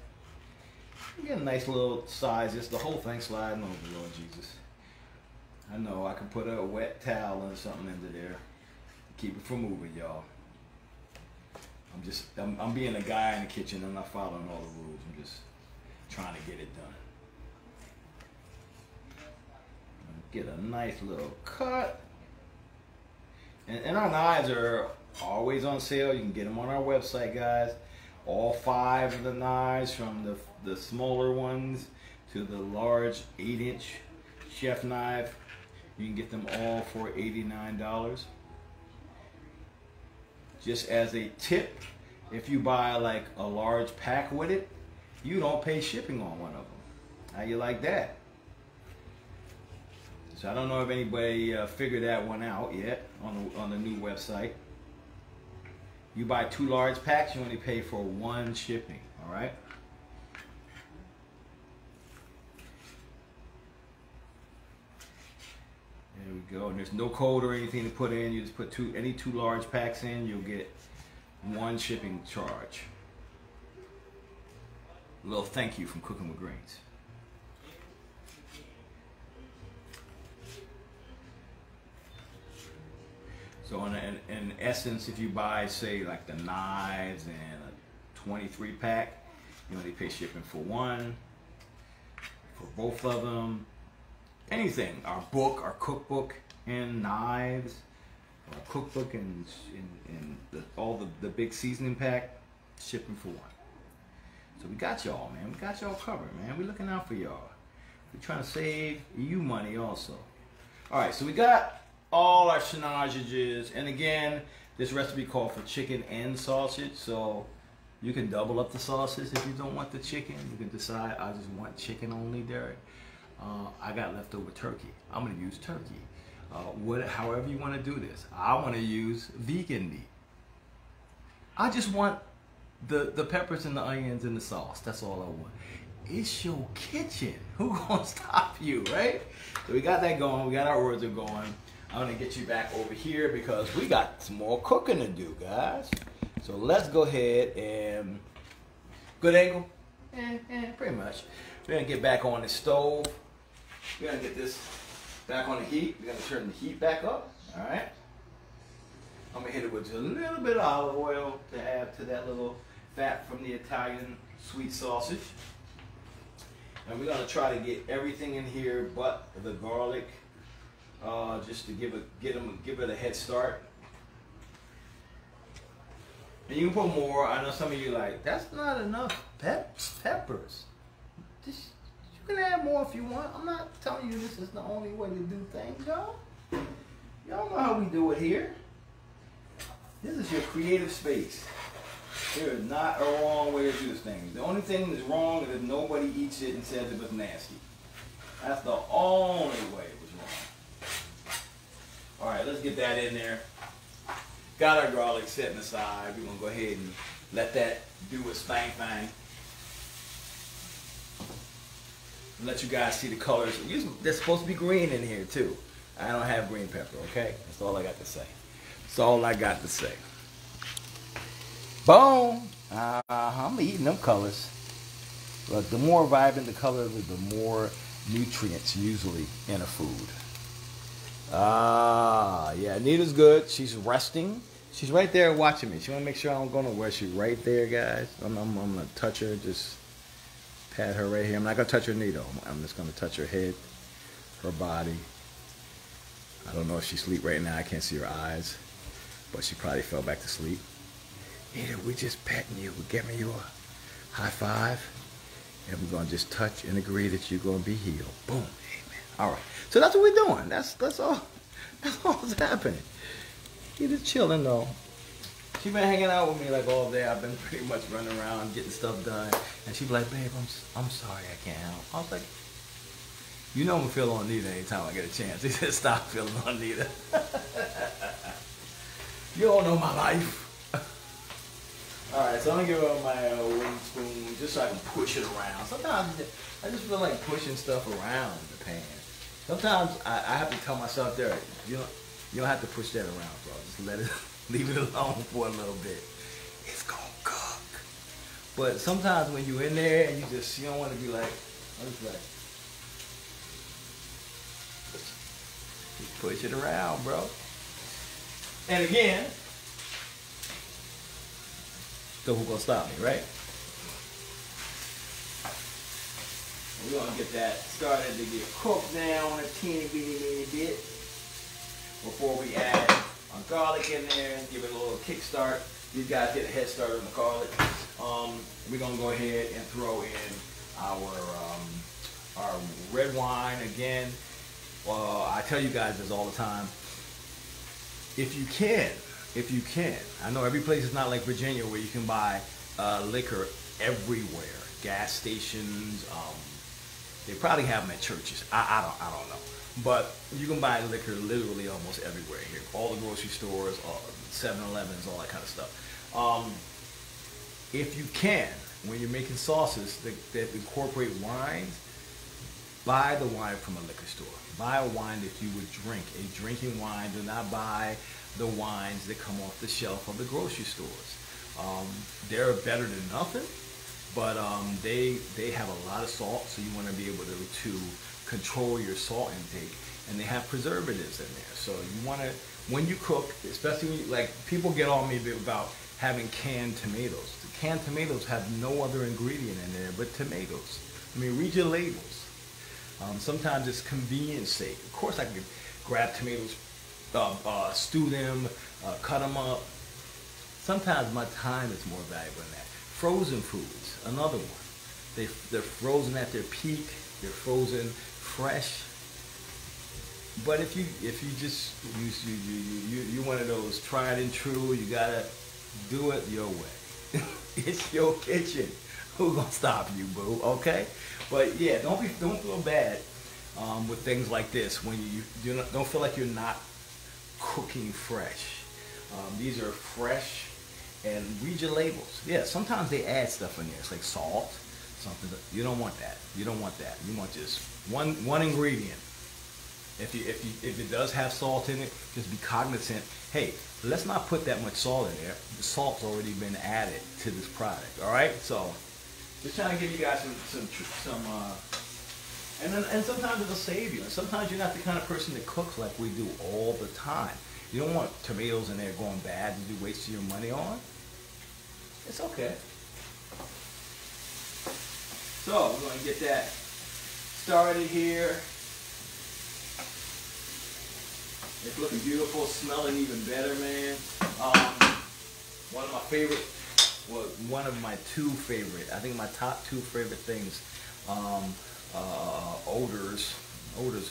You get a nice little size. Just the whole thing sliding over, Lord Jesus. I know I can put a wet towel or something into there. Keep it from moving, y'all. I'm being a guy in the kitchen. I'm not following all the rules. I'm just trying to get it done. Get a nice little cut. And our knives are always on sale. You can get them on our website, guys. All 5 of the knives, from the smaller ones to the large 8-inch chef knife. You can get them all for $89. Just as a tip, if you buy like a large pack with it, you don't pay shipping on one of them. How you like that? So I don't know if anybody figured that one out yet on the new website. You buy 2 large packs, you only pay for 1 shipping. All right. There we go. And there's no code or anything to put in. You just put any 2 large packs in, you'll get 1 shipping charge. A little thank you from Cooking with Greens. So in essence, if you buy, say, like the knives and a 23 pack, you only pay shipping for 1. For both of them. Anything, our book, our cookbook, and knives, our cookbook, and all the big seasoning pack, shipping for 1. So we got y'all, man. We got y'all covered, man. We're looking out for y'all. We're trying to save you money also. All right, so we got all our shinages, and again, this recipe called for chicken and sausage, so you can double up the sausage if you don't want the chicken. You can decide, I just want chicken only, Derek. I got leftover turkey. I'm going to use turkey. However you want to do this. I want to use vegan meat. I just want the peppers and the onions and the sauce. That's all I want. It's your kitchen. Who gonna stop you, right? So we got that going. We got our Orzo going. I'm going to get you back over here because we got some more cooking to do, guys. So let's go ahead and... Good angle? Pretty much. We're going to get back on the stove. We're going to get this back on the heat. We're going to turn the heat back up. All right. I'm going to hit it with just a little bit of olive oil to add to that little fat from the Italian sweet sausage. And we're going to try to get everything in here but the garlic, just to give it a head start. And you can put more. I know some of you like, that's not enough peppers. You can add more if you want. I'm not telling you this is the only way to do things, y'all. Y'all know how we do it here. This is your creative space. There is not a wrong way to do this thing. The only thing that's wrong is if nobody eats it and says it was nasty. That's the only way it was wrong. All right, let's get that in there. got our garlic setting aside. We're gonna go ahead and let that do its thing. Let you guys see the colors. There's supposed to be green in here too. I don't have green pepper, okay? That's all I got to say. That's all I got to say. Boom! I'm eating them colors. Look, the more vibrant the color, the more nutrients usually in a food. Yeah, Anita's good. She's resting. She's right there watching me. She want to make sure I don't go nowhere. She's right there, guys. I'm going to touch her, just pat her right here. I'm not going to touch her knee, though. I'm just going to touch her head, her body. I don't know if she's asleep right now. I can't see her eyes, but she probably fell back to sleep. Anita, we're just petting you. We're giving you a high five, and we're going to just touch and agree that you're going to be healed. Boom. Amen. All right. So that's what we're doing. That's all. That's all that's happening. You're just chilling, though. She's been hanging out with me like all day. I've been pretty much running around getting stuff done. And she'd be like, babe, I'm sorry I can't help. I was like, you know I'm feeling on Nita anytime I get a chance. He said, stop feeling on Nita. You don't know my life. Alright, so I'm going to give her my wooden spoon just so I can push it around. Sometimes I just feel like pushing stuff around the pan. Sometimes I have to tell myself, there, you don't have to push that around, bro. Just let it, leave it alone for a little bit. It's going to cook. But sometimes when you're in there and you don't want to be like, I'm just like, push it around, bro. And again, so who's gonna stop me, right? We're gonna get that started to get cooked down a teeny bitty bit before we add our garlic in there and give it a little kickstart. These guys get a head start on the garlic. We're gonna go ahead and throw in our red wine again. I tell you guys this all the time. If you can, I know every place is not like Virginia where you can buy liquor everywhere. Gas stations, they probably have them at churches. I don't know. But you can buy liquor literally almost everywhere here. All the grocery stores, 7-Elevens, all that kind of stuff. If you can, when you're making sauces that incorporate wines, buy the wine from a liquor store. Buy a wine that you would drink, a drinking wine. Do not buy the wines that come off the shelf of the grocery stores. They're better than nothing, but they have a lot of salt, so you want to be able to control your salt intake, and they have preservatives in there. So you want to, when you cook, especially when like people get on me about having canned tomatoes. The canned tomatoes have no other ingredient in there but tomatoes. I mean, read your labels. Sometimes it's convenience sake. Of course I can grab tomatoes, stew them, cut them up. Sometimes my time is more valuable than that. Frozen foods, another one. They're frozen at their peak. They're frozen fresh. But if you just you're one of those tried and true, you gotta do it your way. It's your kitchen. Who's gonna stop you, boo? Okay. But yeah, don't feel bad with things like this when you don't feel like you're not cooking fresh. These are fresh, and read your labels. Yeah, sometimes they add stuff in there. It's like salt, something. You don't want that. You don't want that. You want just one ingredient. If it does have salt in it, just be cognizant. Hey, let's not put that much salt in there. The salt's already been added to this product. All right, so. Just trying to give you guys some and sometimes it'll save you. And sometimes you're not the kind of person that cooks like we do all the time. You don't want tomatoes in there going bad that you're wasting your money on. It's okay. So we're going to get that started here. It's looking beautiful, smelling even better, man. One of my favorite. Well, one of my two favorite, I think my top two favorite things, odors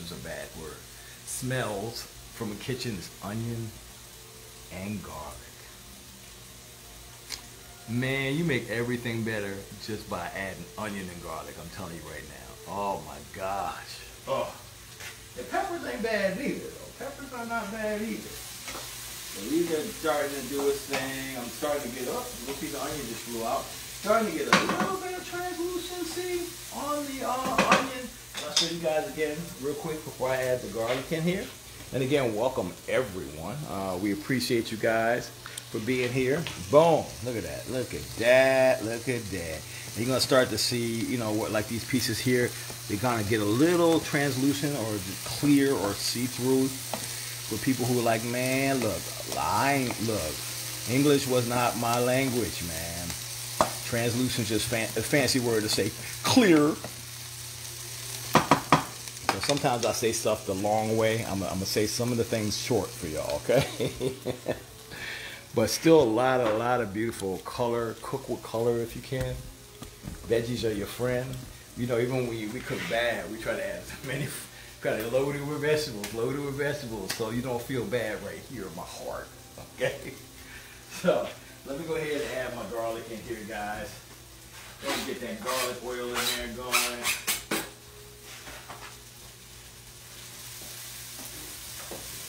is a bad word, smells from a kitchen is onion and garlic. Man, you make everything better just by adding onion and garlic, I'm telling you right now. Oh my gosh. Oh. The peppers ain't bad neither though. Peppers are not bad either. So these are starting to do its thing. I'm starting to get up. Little piece of onion just flew out. Starting to get a little bit of translucency on the onion. I'll show you guys again real quick before I add the garlic in here. And again, welcome everyone. We appreciate you guys for being here. Boom. Look at that. Look at that. Look at that. And you're going to start to see, you know, what, like these pieces here, they're going to get a little translucent or clear or see-through. For people who are like, man, look, English was not my language, man. Translucent is just a fancy word to say clear. So sometimes I say stuff the long way. I'm going to say some of the things short for y'all, okay? But still a lot of beautiful color. Cook with color if you can. Veggies are your friend. You know, even when we cook bad, we try to add as many. Got it loaded with vegetables, so you don't feel bad right here in my heart, okay? So, let me go ahead and add my garlic in here, guys. Let me get that garlic oil in there going.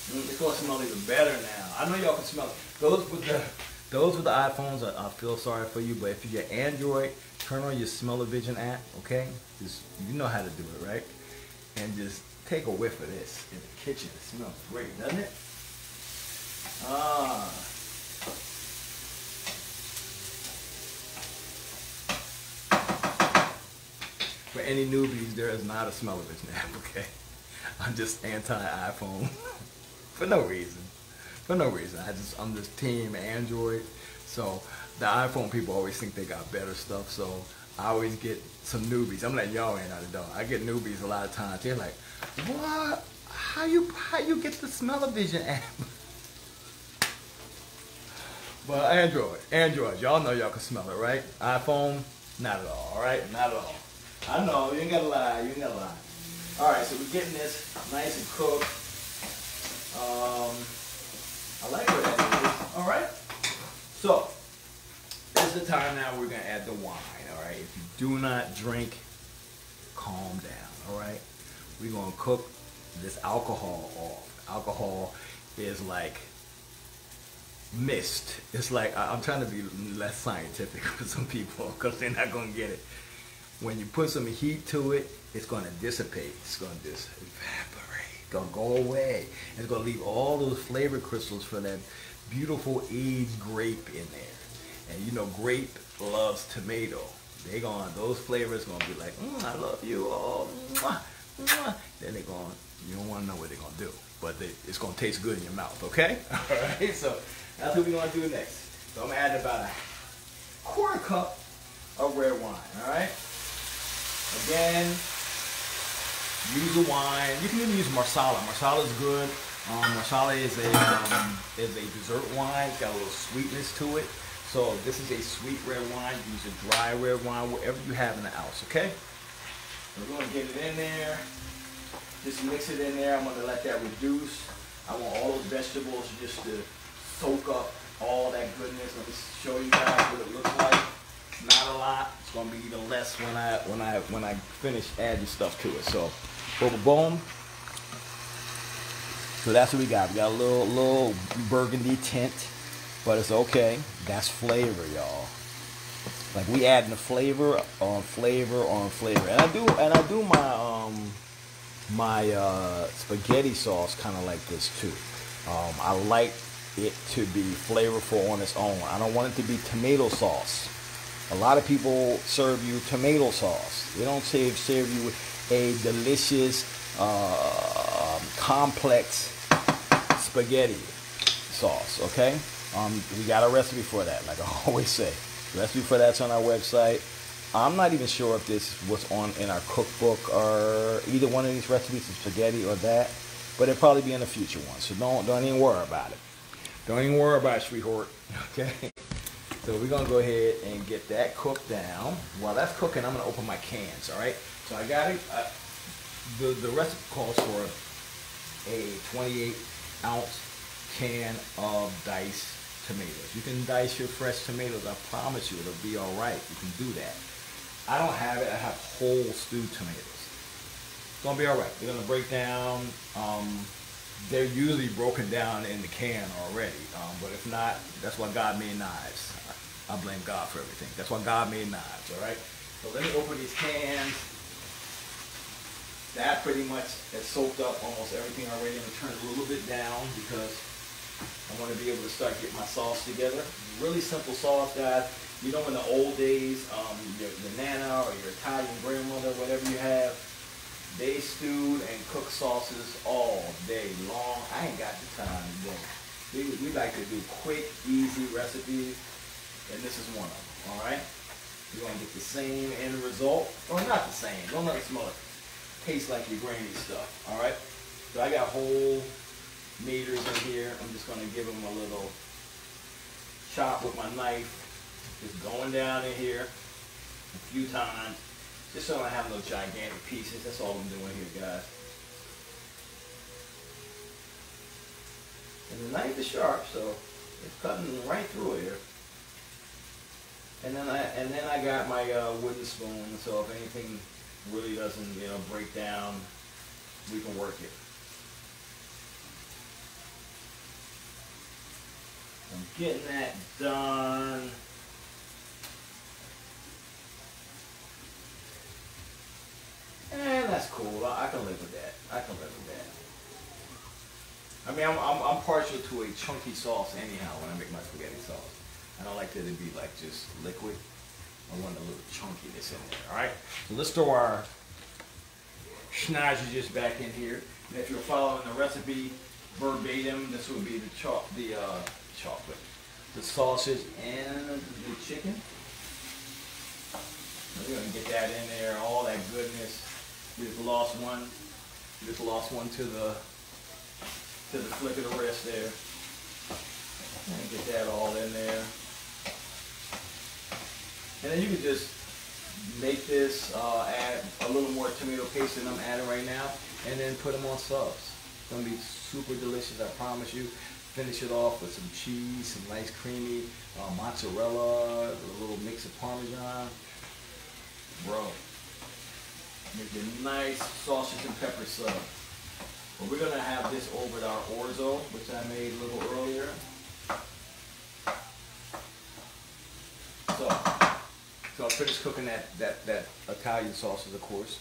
It's gonna smell even better now. I know y'all can smell it. Those with the iPhones, I feel sorry for you, but if you're Android, turn on your Smell-O-Vision app, okay? Just, you know how to do it, right? And just take a whiff of this in the kitchen. It smells great, doesn't it? For any newbies, there is not a Smell-O-Vision app, okay? I'm just anti-iPhone for no reason. For no reason. I'm just team Android. So the iPhone people always think they got better stuff. So I always get some newbies. I'm letting y'all in on it though. I get newbies a lot of times. They're like, what? How you get the Smell-O-Vision app? But Android, y'all know y'all can smell it, right? iPhone, not at all, all right? Not at all. I know, you ain't gotta lie, All right, so we're getting this nice and cooked. I like where that is. All right. So this is the time now we're gonna add the wine. All right. If you do not drink, calm down. All right. We're gonna cook this alcohol off. Alcohol is like mist. It's like, I'm trying to be less scientific for some people because they're not gonna get it. When you put some heat to it, it's gonna dissipate. It's gonna just evaporate. It's gonna go away. It's gonna leave all those flavor crystals for that beautiful aged grape in there. And you know, grape loves tomato. Those flavors gonna be like, I love you, oh, mwah, mwah. Then you don't wanna know what they're gonna do, but it's gonna taste good in your mouth, okay? All right, so that's what we're gonna do next. So I'm gonna add about a quarter cup of red wine, all right? Again, use the wine. You can even use Marsala. Marsala is good. Marsala is a dessert wine. It's got a little sweetness to it. So this is a sweet red wine. Use a dry red wine, whatever you have in the house, okay? We're going to get it in there. Just mix it in there. I'm going to let that reduce. I want all those vegetables just to soak up all that goodness. Let me show you guys what it looks like. Not a lot. It's going to be even less when I finish adding stuff to it. So, boom, boom. So that's what we got. We got a little burgundy tint, but it's okay. That's flavor, y'all. Like we adding the flavor on flavor on flavor, and I do my spaghetti sauce kind of like this too. I like it to be flavorful on its own. I don't want it to be tomato sauce. A lot of people serve you tomato sauce. They don't serve you a delicious, complex spaghetti sauce, okay? We got a recipe for that, like I always say. The recipe for that's on our website. I'm not even sure if this was in our cookbook or either one of these recipes, the spaghetti or that, but it'll probably be in a future one, so don't even worry about it. Don't even worry about it, sweetheart, okay? So we're going to go ahead and get that cooked down. While that's cooking, I'm going to open my cans, all right? So I got it. The recipe calls for a 28-ounce can of diced tomatoes. You can dice your fresh tomatoes. I promise you it'll be all right. You can do that. I don't have it. I have whole stewed tomatoes. It's going to be all right. We're going to break down they're usually broken down in the can already. But if not, that's why God made knives. I blame God for everything. That's why God made knives, all right? So let me open these cans. That pretty much has soaked up almost everything already. I'm going to turn it a little bit down because I want to be able to start getting my sauce together. Really simple sauce, guys. You know, in the old days, your Nana or your Italian grandmother, whatever you have, they stewed and cooked sauces all day long. I ain't got the time today. We like to do quick, easy recipes, and this is one of them, all right? You're going to get the same end result, or not the same. Don't let it smell it. Tastes like your granny stuff, all right? So I got whole meters in here. I'm just going to give them a little chop with my knife. Just going down in here a few times, just so I don't have no gigantic pieces. That's all I'm doing here, guys. And the knife is sharp, so it's cutting right through here. And then I got my wooden spoon, so if anything really doesn't, you know, break down, we can work it. I'm getting that done. And that's cool. I can live with that. I can live with that. I mean, I'm partial to a chunky sauce anyhow when I make my spaghetti sauce. I don't like it to be like just liquid. I want a little chunkiness in there. All right. So let's throw our schnozziges back in here. And if you're following the recipe verbatim, this would be the chocolate, the sausage, and the chicken. We're gonna get that in there, all that goodness. You just lost one. You just lost one to the flick of the wrist there. And get that all in there. And then you can just make this, add a little more tomato paste than I'm adding right now, and then put them on subs. It's gonna be super delicious, I promise you. Finish it off with some cheese, some nice creamy mozzarella, a little mix of Parmesan. Bro, make a nice sausage and pepper sub. But we're gonna have this over with our Orzo, which I made a little earlier. So I finished cooking that Italian sausage, of course.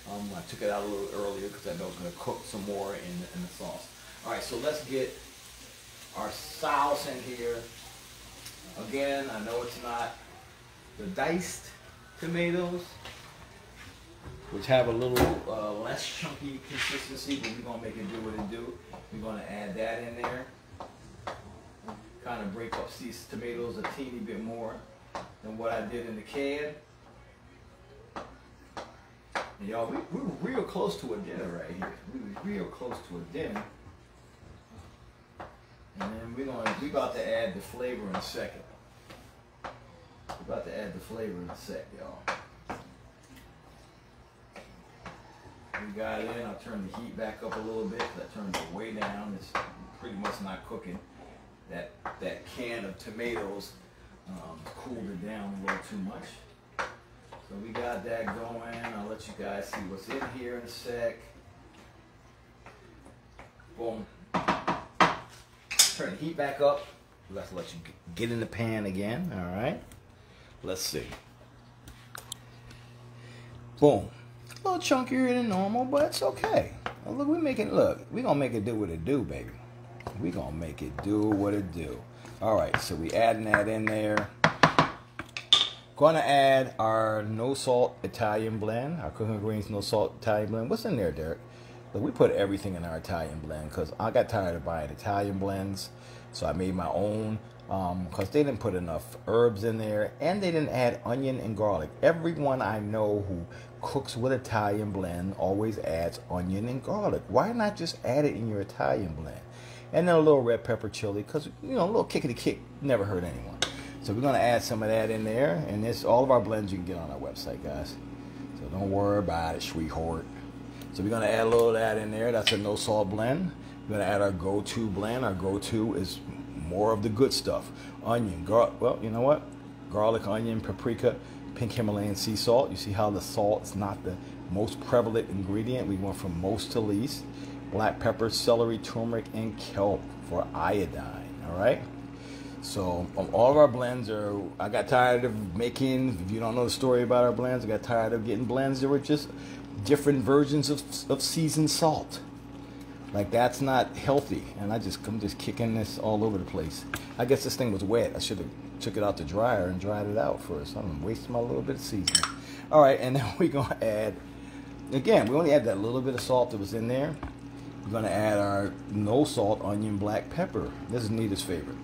I took it out a little earlier because I know it's gonna cook some more in the sauce. All right, so let's get our sauce in here. Again, I know it's not the diced tomatoes, which have a little less chunky consistency, but we're gonna make it do what it do. We're gonna add that in there. Kind of break up these tomatoes a teeny bit more than what I did in the can. And y'all, we were real close to a dinner right here. We were real close to a dinner. And then we about to add the flavor in a second. We're about to add the flavor in a sec, y'all. We got it in. I'll turn the heat back up a little bit. I turned it way down. It's pretty much not cooking. That can of tomatoes cooled it down a little too much. So we got that going. I'll let you guys see what's in here in a sec. Boom. Turn the heat back up. Let's let you get in the pan again. All right. Let's see. Boom. A little chunkier than normal, but it's okay. Look, we're gonna make it do what it do, baby. We're gonna make it do what it do. All right, so we adding that in there. Gonna add our no salt Italian blend, our cooking greens no salt Italian blend. What's in there, Derek? Look, we put everything in our Italian blend because I got tired of buying Italian blends, so I made my own. Because they didn't put enough herbs in there, and they didn't add onion and garlic. Everyone I know who cooks with Italian blend always adds onion and garlic. Why not just add it in your Italian blend? And then a little red pepper chili, because, you know, a little kick of the kick never hurt anyone. So we're going to add some of that in there, and this all of our blends you can get on our website, guys. So don't worry about it, sweetheart. So we're going to add a little of that in there. That's a no salt blend. We're going to add our go-to blend. Our go-to is more of the good stuff. Onion, well, you know what? Garlic, onion, paprika, pink Himalayan sea salt. You see how the salt is not the most prevalent ingredient. We went from most to least. black pepper, celery, turmeric, and kelp for iodine. All right. So all of our blends are, I got tired of making, if you don't know the story about our blends, I got tired of getting blends that were just different versions of seasoned salt. Like, that's not healthy. And I'm just kicking this all over the place. I guess this thing was wet. I should have took it out the dryer and dried it out first. I'm wasting my little bit of seasoning. All right, and then we're going to add, again, we only add that little bit of salt that was in there. We're going to add our no salt onion black pepper. This is Nita's favorite.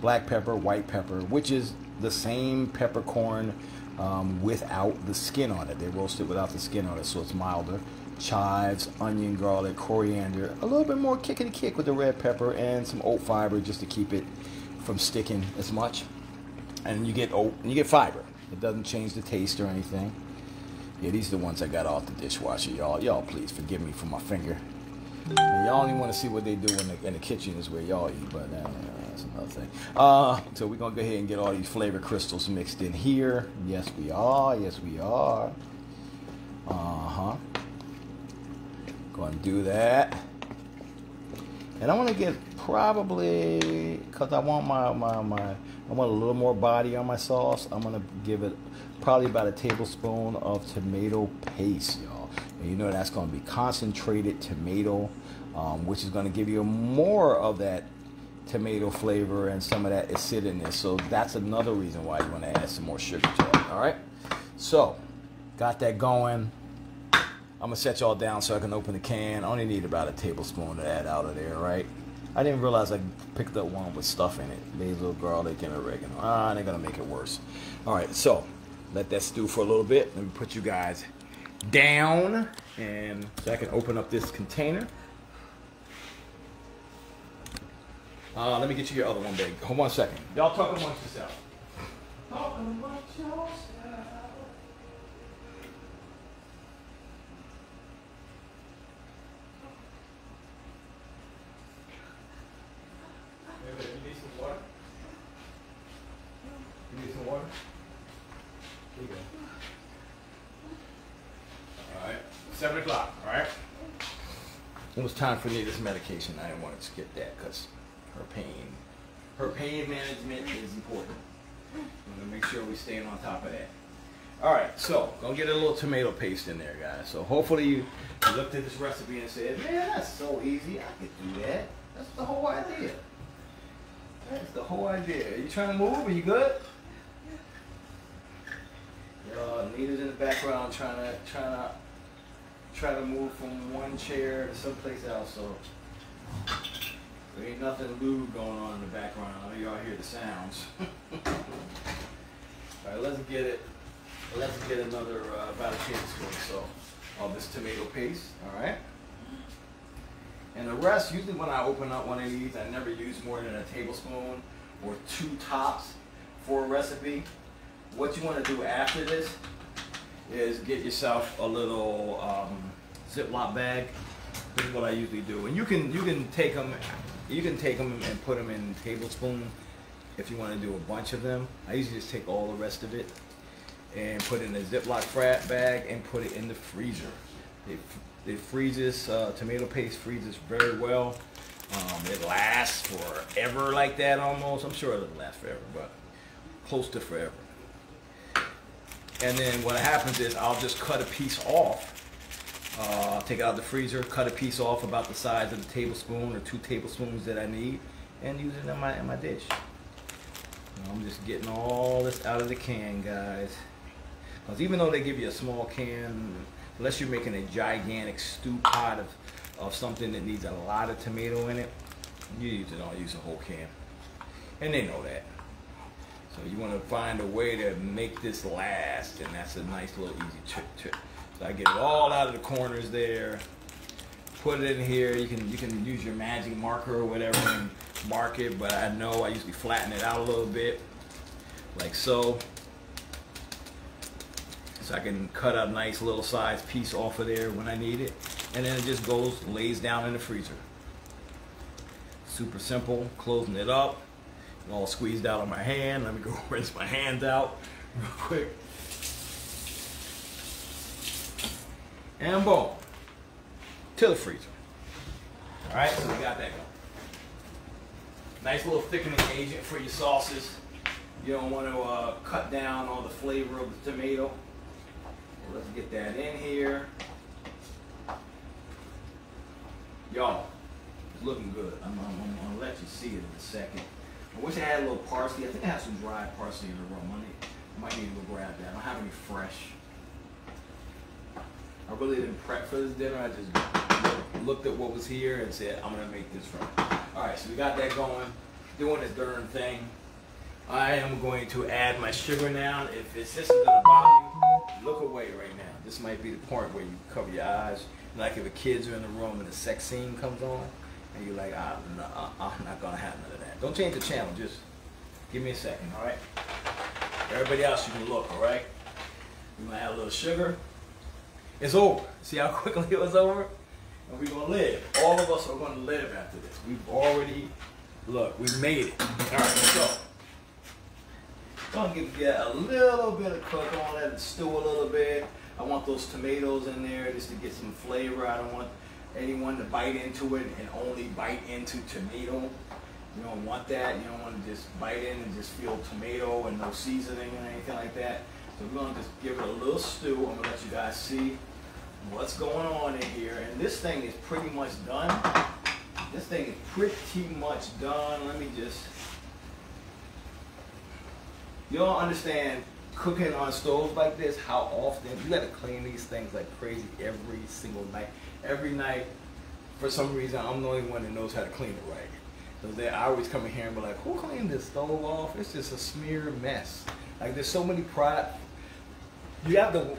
Black pepper, white pepper, which is the same peppercorn without the skin on it. They roast it without the skin on it, so it's milder. Chives, onion, garlic, coriander, a little bit more kick with the red pepper, and some oat fiber just to keep it from sticking as much. And you get oat and you get fiber. It doesn't change the taste or anything. Yeah, these are the ones I got off the dishwasher, y'all. Y'all please forgive me for my finger. And y'all only want to see what they do in the kitchen is where y'all eat, but that's another thing. So we're going to go ahead and get all these flavor crystals mixed in here. Yes, we are. Yes, we are. Go and do that. And I want to get probably, because I want I want a little more body on my sauce, I'm going to give it probably about a tablespoon of tomato paste, y'all. And you know that's going to be concentrated tomato, which is going to give you more of that tomato flavor, and some of that is sitting there. So that's another reason why you want to add some more sugar to it. All right. So got that going. I'm going to set y'all down so I can open the can. I only need about a tablespoon of that out of there, right? I didn't realize I picked up one with stuff in it. Basil, garlic, and oregano. They're going to make it worse. All right, so let that stew for a little bit. Let me put you guys down, and so I can open up this container. Let me get you your other one, babe. Hold on a second. Y'all talk amongst yourselves. Talk amongst yourselves. Here you go. Alright, 7 o'clock, alright? It was time for Nita's medication. I didn't want to skip that because her pain management is important. I'm going to make sure we're staying on top of that. Alright, so, gonna get a little tomato paste in there, guys. So hopefully you looked at this recipe and said, man, that's so easy. I could do that. That's the whole idea. That's the whole idea. Are you trying to move? Are you good? Nita's in the background trying to move from one chair to someplace else. So there ain't nothing lewd going on in the background. I know y'all hear the sounds. All right, let's get it. Let's get another about a tablespoon or so of this tomato paste. All right. And the rest, usually when I open up one of these, I never use more than a tablespoon or 2 tops for a recipe. What you want to do after this is get yourself a little Ziploc bag. This is what I usually do, and you can take them and put them in tablespoons if you want to do a bunch of them. I usually just take all the rest of it and put it in a Ziploc bag and put it in the freezer. It freezes, tomato paste freezes very well. It lasts forever like that almost. I'm sure it'll last forever, but close to forever. And then what happens is I'll just cut a piece off. Take it out of the freezer, cut a piece off about the size of the tablespoon or 2 tablespoons that I need, and use it in my dish. I'm just getting all this out of the can, guys. Because even though they give you a small can, unless you're making a gigantic stew pot of something that needs a lot of tomato in it, you usually don't use a whole can. And they know that. So you want to find a way to make this last, and that's a nice little easy trick. So I get it all out of the corners there, put it in here. You can use your magic marker or whatever and mark it, but I know I usually flatten it out a little bit, like so. So I can cut a nice little size piece off of there when I need it, and then it just lays down in the freezer. Super simple, closing it up. All squeezed out on my hand. Let me go rinse my hands out real quick. And boom, to the freezer. All right, so we got that going. Nice little thickening agent for your sauces. You don't want to cut down on the flavor of the tomato. Well, let's get that in here. Y'all, it's looking good. I'm gonna let you see it in a second. I wish I had a little parsley. I think I have some dried parsley in the room. I might need to go grab that. I don't have any fresh. I really didn't prep for this dinner. I just looked at what was here and said, I'm gonna make this from it. All right, so we got that going, doing this darn thing. I am going to add my sugar now. If this isn't gonna bother you, look away right now. This might be the point where you cover your eyes. Like if the kids are in the room and the sex scene comes on, and you're like, I'm not gonna have none of that. Don't change the channel, just give me a second, all right? Everybody else, you can look, all right? We're gonna add a little sugar. It's over. See how quickly it was over? And we're gonna live. All of us are gonna live after this. We've already, look, we've made it. All right, so. Gonna get a little bit of cook on, let it stew a little bit. I want those tomatoes in there just to get some flavor. I don't want anyone to bite into it and only bite into tomato. You don't want that. You don't want to just bite in and just feel tomato and no seasoning and anything like that. So we're going to just give it a little stew. I'm going to let you guys see what's going on in here. And this thing is pretty much done. This thing is pretty much done. Let me just... You don't understand cooking on stoves like this, how often you got to clean these things like crazy every single night. Every night, for some reason, I'm the only one that knows how to clean it right. So I always come in here and be like, who cleaned this stove off? It's just a smear mess. Like there's so many products. You have to,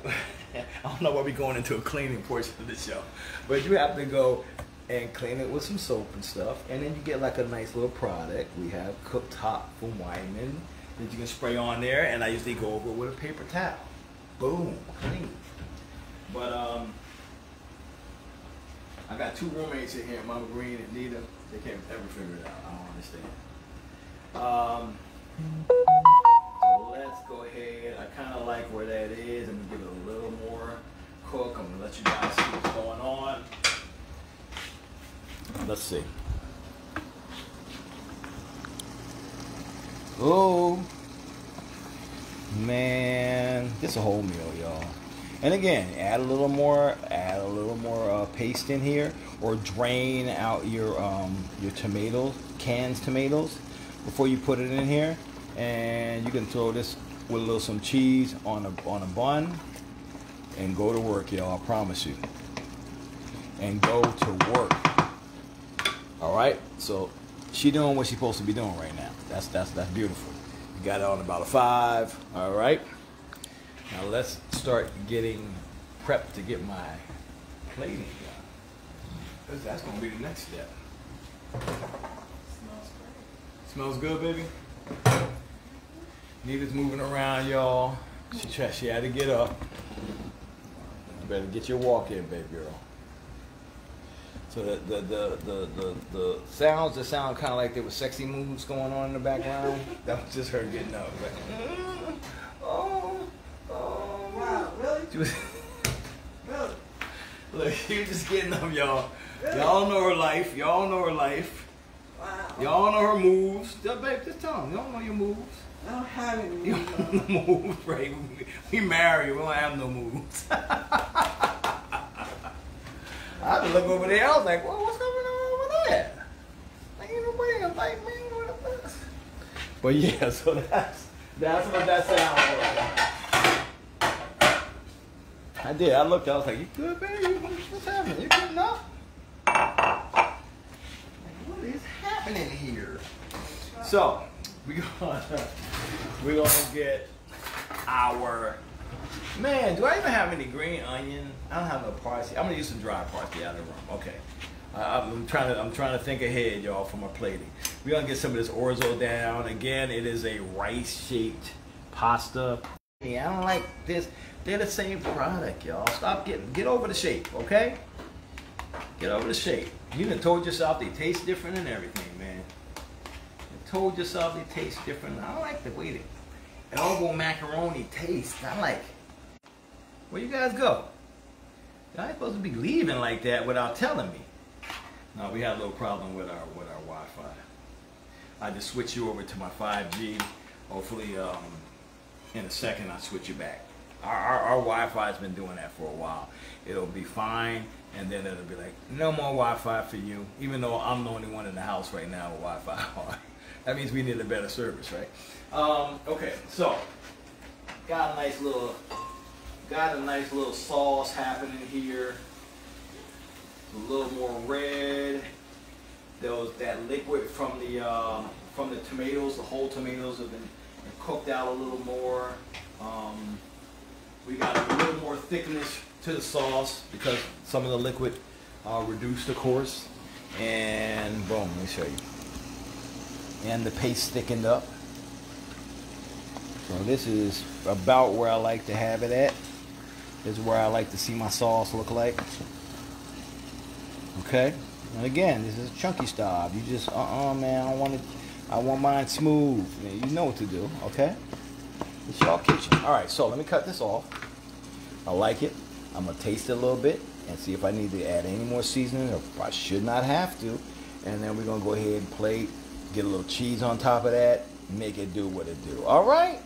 I don't know why we're going into a cleaning portion of the show, but you have to go and clean it with some soap and stuff, and then you get like a nice little product. We have cooktop from Wyman that you can spray on there, and I usually go over with a paper towel. Boom, clean. But I got two roommates in here, Mama Green and Nita. They can't ever figure it out. I don't understand. So let's go ahead. I kind of like where that is. I'm gonna give it a little more cook. I'm gonna let you guys see what's going on. Let's see. Oh man, this is a whole meal, y'all. And again, add a little more paste in here, or drain out your tomatoes, canned tomatoes, before you put it in here. And you can throw this with a little some cheese on a bun, and go to work, y'all. I promise you. And go to work. All right. So she doing what she's supposed to be doing right now. That's beautiful. You got it on about a 5. All right. Now let's start getting prepped to get my plating done. Because that's going to be the next step. Smells great. Smells good, baby? Nita's moving around, y'all. She had to get up. You better get your walk in, baby girl. So the sounds that sound kind of like there was sexy moves going on in the background, that was just her getting up. Like, oh. Wow, really? She was, Really? look, she was just getting up, y'all. Really? Y'all know her life. Y'all know her life. Wow. Y'all know her moves. Babe, just tell them. Y'all know your moves. I don't have any moves. You don't know no moves, right? We married. We don't have no moves. I had to look over there. I was like, well, what's going on over there? Like, ain't nobody invite me. What is this? But yeah, so that's what that sound was. I did. I looked. I was like, you good, baby? What's happening? You good enough? Like, what is happening here? So we're gonna get our. Man, do I even have any green onion? I don't have no parsley. I'm gonna use some dry parsley out of the room. Okay. I'm trying to think ahead, y'all, for my plating. We're gonna get some of this orzo down. Again, it is a rice-shaped pasta. I don't like this. They're the same product, y'all. Stop get over the shape, okay? Get over the shape. You done told yourself they taste different and everything, man. You told yourself they taste different. I don't like the way the elbow macaroni tastes. I like. Where you guys go? Y'all ain't supposed to be leaving like that without telling me. No, we had a little problem with our Wi-Fi. I just switched you over to my 5G. Hopefully, in a second, I'll switch you back. Our Wi-Fi's been doing that for a while. It'll be fine, and then it'll be like, no more Wi-Fi for you, even though I'm the only one in the house right now with Wi-Fi on. That means we need a better service, right? Okay, so got a nice little sauce happening here. A little more red. There was that liquid from the tomatoes. The whole tomatoes have been cooked out a little more. We got a little more thickness to the sauce because some of the liquid reduced, of course. And boom, let me show you. And the paste thickened up. So this is about where I like to have it at. This is where I like to see my sauce look like. Okay, and again, this is chunky style. You just, man, I want mine smooth. Man, you know what to do, okay? It's y'all kitchen. All right, so let me cut this off. I like it. I'm gonna taste it a little bit and see if I need to add any more seasoning, or I should not have to. And then we're gonna go ahead and plate, get a little cheese on top of that, make it do what it do. All right.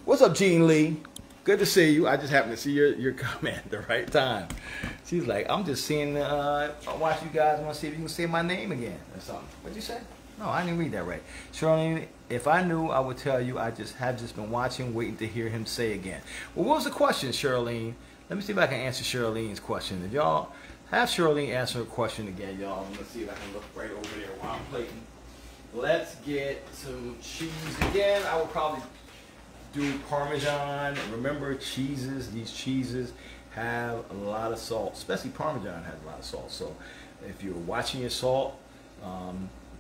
What's up, Jean Lee? Good to see you. I just happened to see your comment at the right time. She's like, I'm just seeing, watch you guys, want to see if you can say my name again or something. What'd you say? No, I didn't read that right. Charlene, if I knew, I would tell you. I have just been watching, waiting to hear him say again. Well, what was the question, Charlene? Let me see if I can answer Charlene's question. If y'all have Charlene answer her question again, y'all. Let's see if I can look right over there while I'm plating. Let's get some cheese again. I would probably do Parmesan. Remember, these cheeses have a lot of salt, especially Parmesan has a lot of salt. So if you're watching your salt,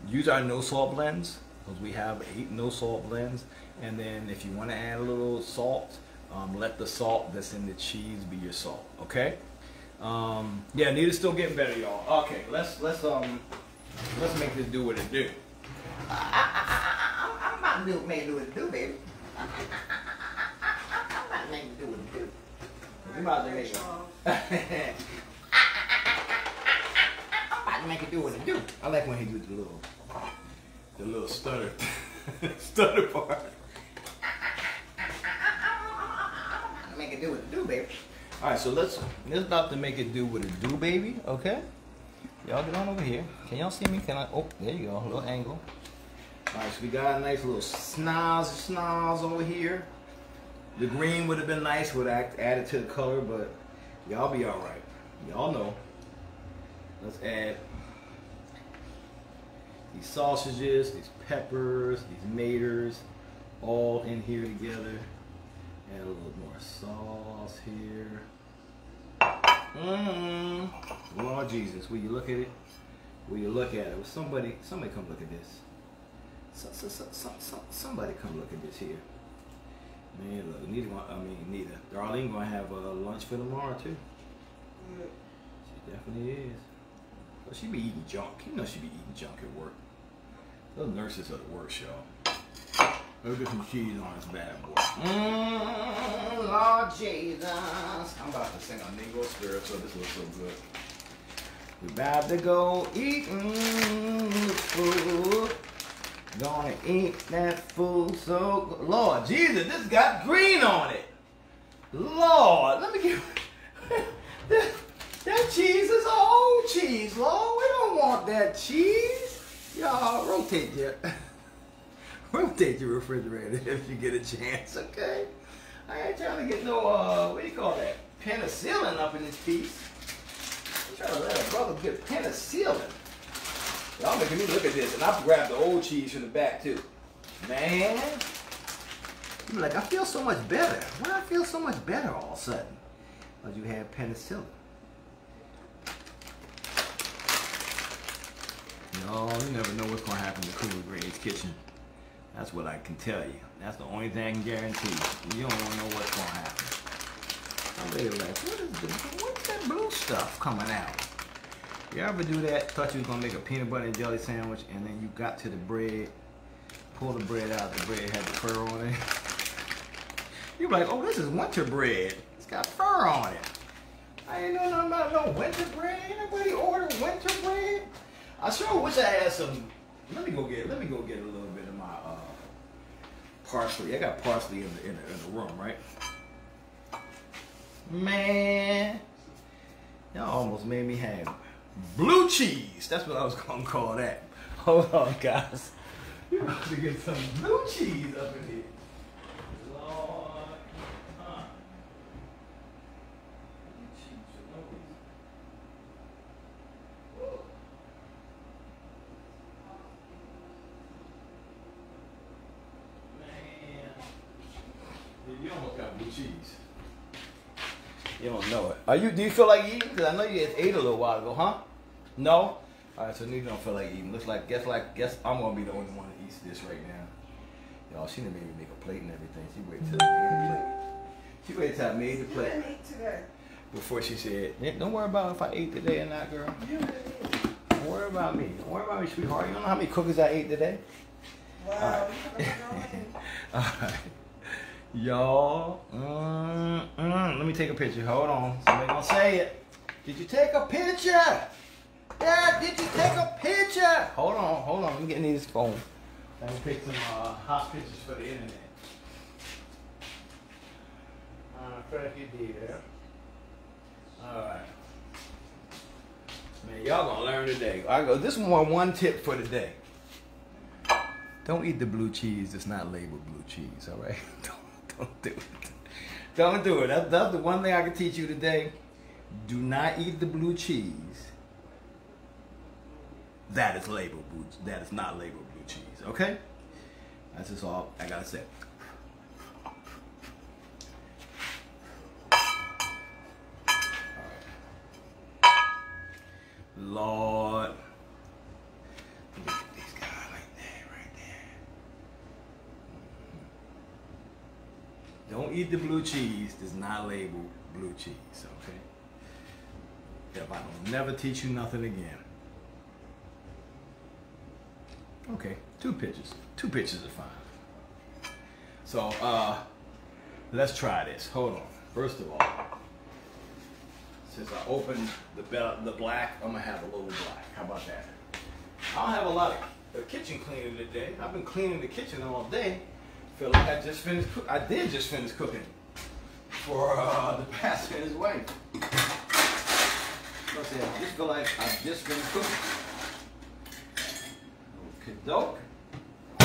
use our no salt blends, because we have 8 no salt blends. And then if you want to add a little salt, let the salt that's in the cheese be your salt. Okay. Yeah, Nita's still getting better, y'all. Okay, let's make this do what it do. I'm about to make it do what it do, baby. I'm about to make it do what it do. You about to make it. I'm about to make it do what it do. I like when he do the little stutter, stutter part. Make it do what it do, baby. All right, so let's about to make it do what it do, baby. Okay. Y'all get on over here. Can y'all see me? Can I? Oh, there you go. A little angle. All right, so we got a nice little snaz over here. The green would have been nice, would have added to the color, but y'all be all right. Y'all know. Let's add these sausages, these peppers, these maters, all in here together. Add a little more sauce here. Lord Jesus, will you look at it? Will you look at it? Somebody come look at this. Somebody come look at this here. Man, look, Nita. Darlene gonna have lunch for tomorrow too. She definitely is. Well, she be eating junk. You know she be eating junk at work. Those nurses are the worst, y'all. Let's get some cheese on this bad boy. Lord Jesus. I'm about to sing a Negro spirit, so this looks so good. We about to go eating food. Gonna eat that food so good. Lord Jesus, this got green on it. Lord, let me get that cheese is old cheese, Lord. We don't want that cheese. Y'all rotate your refrigerator if you get a chance, okay? I ain't trying to get no what do you call that? Penicillin up in this piece. I'm trying to let a brother get penicillin. Y'all making me look at this, and I grabbed the old cheese from the back too. Man, you're like, I feel so much better. Why do I feel so much better all of a sudden? Because you had penicillin. No, you never know what's going to happen in Cooler Grade's kitchen. That's what I can tell you. That's the only thing I can guarantee. You don't want to know what's going to happen. I'm really like, what's that blue stuff coming out? You ever do that? Thought you was going to make a peanut butter and jelly sandwich, and then you got to the bread, pull the bread out, the bread had the fur on it. You're like, oh, this is winter bread. It's got fur on it. I ain't know nothing about no winter bread. Ain't nobody order winter bread. I sure wish I had some. Let me go get a little bit of my parsley. I got parsley in the room, right? Man, y'all almost made me have blue cheese. That's what I was gonna call that. Hold on, guys. We're about to get some blue cheese up in here. Lord, man, you almost got blue cheese. You don't know it. Do you feel like eating? Because I know you ate a little while ago, huh? No? Alright, so you don't feel like eating. Guess I'm gonna be the only one that eats this right now. Y'all, she didn't made me make a plate and everything. She waited till I made the plate. She waited till I made the plate. You didn't eat today. Before she said, yeah, don't worry about if I ate today or not, girl. You didn't eat. Don't worry about me. Don't worry about me, sweetheart. You don't know how many cookies I ate today? Wow. Alright. Y'all, let me take a picture. Hold on. Somebody gonna say it. Did you take a picture? Dad, did you take a picture? Hold on. I'm getting this phone. I can take some hot pictures for the internet. Frank, you did. Alright. Man, y'all gonna learn today. This is one tip for the day. Don't eat the blue cheese that's not labeled blue cheese, alright? Don't do it. Don't do it. That's the one thing I can teach you today. Do not eat the blue cheese that is labeled blue. That is not labeled blue cheese. Okay? That's just all I gotta say. Lord. Look at these guys right there. Don't eat the blue cheese that's not labeled blue cheese, okay? If I don't never teach you nothing again. Okay, 2 pictures. 2 pictures are fine. So, let's try this. Hold on. First of all, since I opened the black, I'm gonna have a little black. How about that? I don't have a lot of kitchen cleaning today. I've been cleaning the kitchen all day. Feel like I just finished. I did just finish cooking for the pastor and his wife. So I just feel like I just finished cooking. Okay, dope. A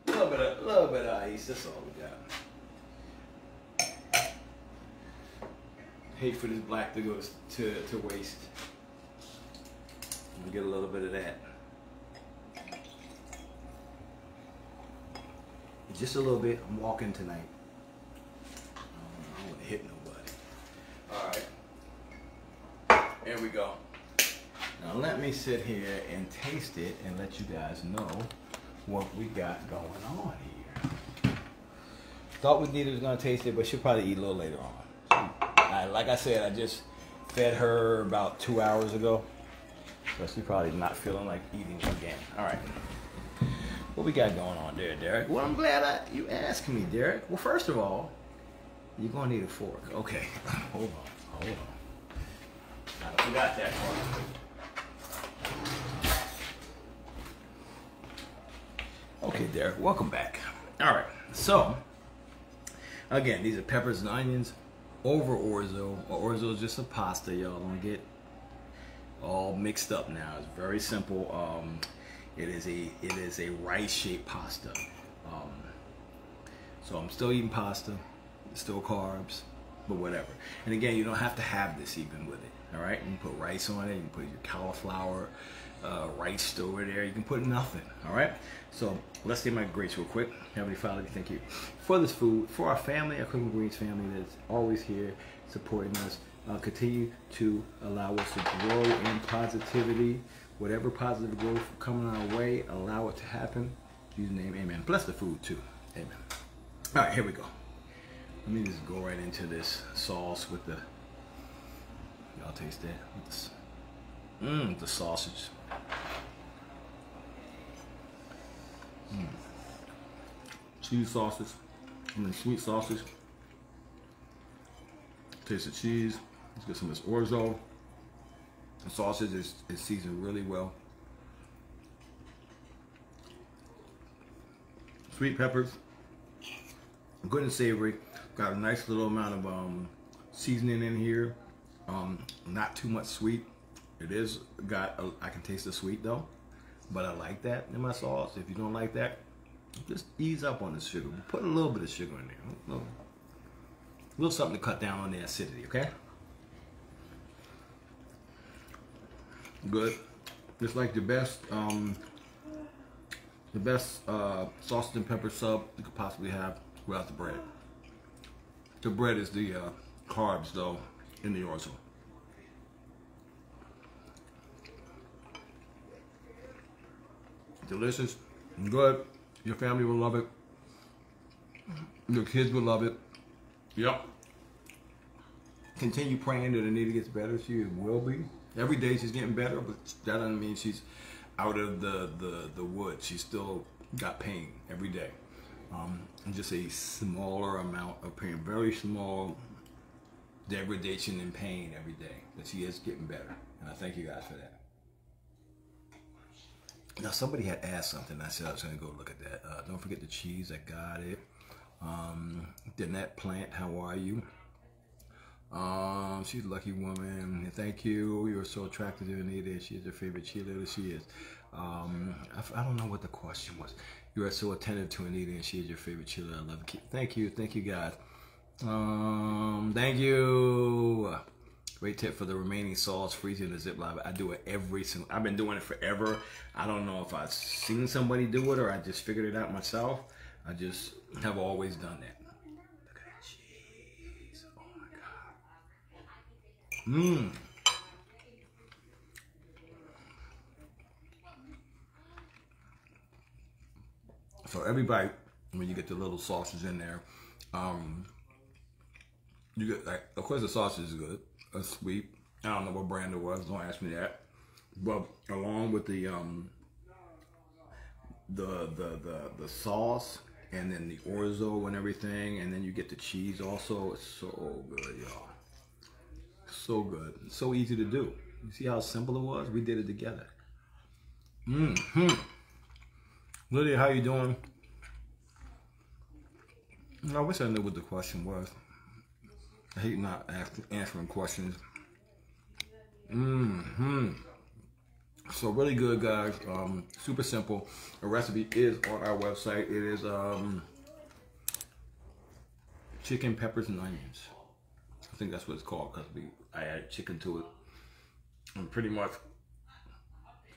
little bit of ice. That's all we got. Hate for this black to go to waste. I'm gonna get a little bit of that. Just a little bit. I'm walking tonight. I don't want to hit nobody. Alright. Here we go. Now let me sit here and taste it and let you guys know what we got going on here. Thought Launita was going to taste it, but she'll probably eat a little later on. Like I said, I just fed her about 2 hours ago. So she's probably not feeling like eating again. Alright. What we got going on there, Derek? Well, I'm glad you asked me, Derek. Well, first of all, you're going to need a fork. Okay. Hold on. I forgot that part. Okay, Derek. Welcome back. Alright. So, again, these are peppers and onions over orzo. Orzo is just a pasta, y'all. Don't get all mixed up now. It's very simple. It is a rice-shaped pasta. So I'm still eating pasta, still carbs, but whatever. And again, you don't have to have this even with it. All right, you can put rice on it. You can put your cauliflower rice over there. You can put nothing. All right. So let's say my grace real quick. Heavenly Father, thank you for this food, for our family, our Cooking Greens family that's always here supporting us. Continue to allow us to grow in positivity. Whatever positive growth coming our way, allow it to happen. In Jesus' name, amen. Bless the food too. Amen. All right, here we go. Let me just go right into this sauce with the, y'all taste that? With the sausage. Cheese sausage. Sweet sausage. Taste the cheese. Let's get some of this orzo. The sausage is seasoned really well. Sweet peppers, good and savory. Got a nice little amount of seasoning in here. Not too much sweet. It is got, I can taste the sweet though, but I like that in my sauce. If you don't like that, just ease up on the sugar. Put a little bit of sugar in there. A little something to cut down on the acidity, okay? Good. Just like the best sausage and pepper sub you could possibly have without the bread. The bread is the carbs though in the Orzo. Delicious, good. Your family will love it. Your kids will love it. Yep. Continue praying that Anita gets better. She will be. Every day she's getting better, but that doesn't mean she's out of the woods. She's still got pain every day. And just a smaller amount of pain, very small degradation in pain every day. But she is getting better. And I thank you guys for that. Now somebody had asked something. I said I was going to go look at that. Don't forget the cheese. I got it. Danette Plant, how are you? She's a lucky woman. Thank you. You're so attractive to Anita. She is your favorite cheerleader. She is. I don't know what the question was. You are so attentive to Anita, and she is your favorite cheerleader. I love it. Thank you. Thank you, guys. Thank you. Great tip for the remaining sauce, freeze it in a Ziploc. I do it every single. I've been doing it forever. I don't know if I've seen somebody do it or I just figured it out myself. I just have always done that. Look at that cheese. Oh my God. So everybody, when you get the little sauces in there, you get like, of course the sausage is good. It's sweet. I don't know what brand it was. Don't ask me that. But along with the sauce and then the Orzo and everything, and then you get the cheese also. It's so good, y'all. So good. It's so easy to do. You see how simple it was? We did it together. Lydia, how you doing? I wish I knew what the question was. I hate not answering questions. So really good, guys. Super simple. The recipe is on our website. It is chicken, peppers, and onions. I think that's what it's called because I added chicken to it. And pretty much,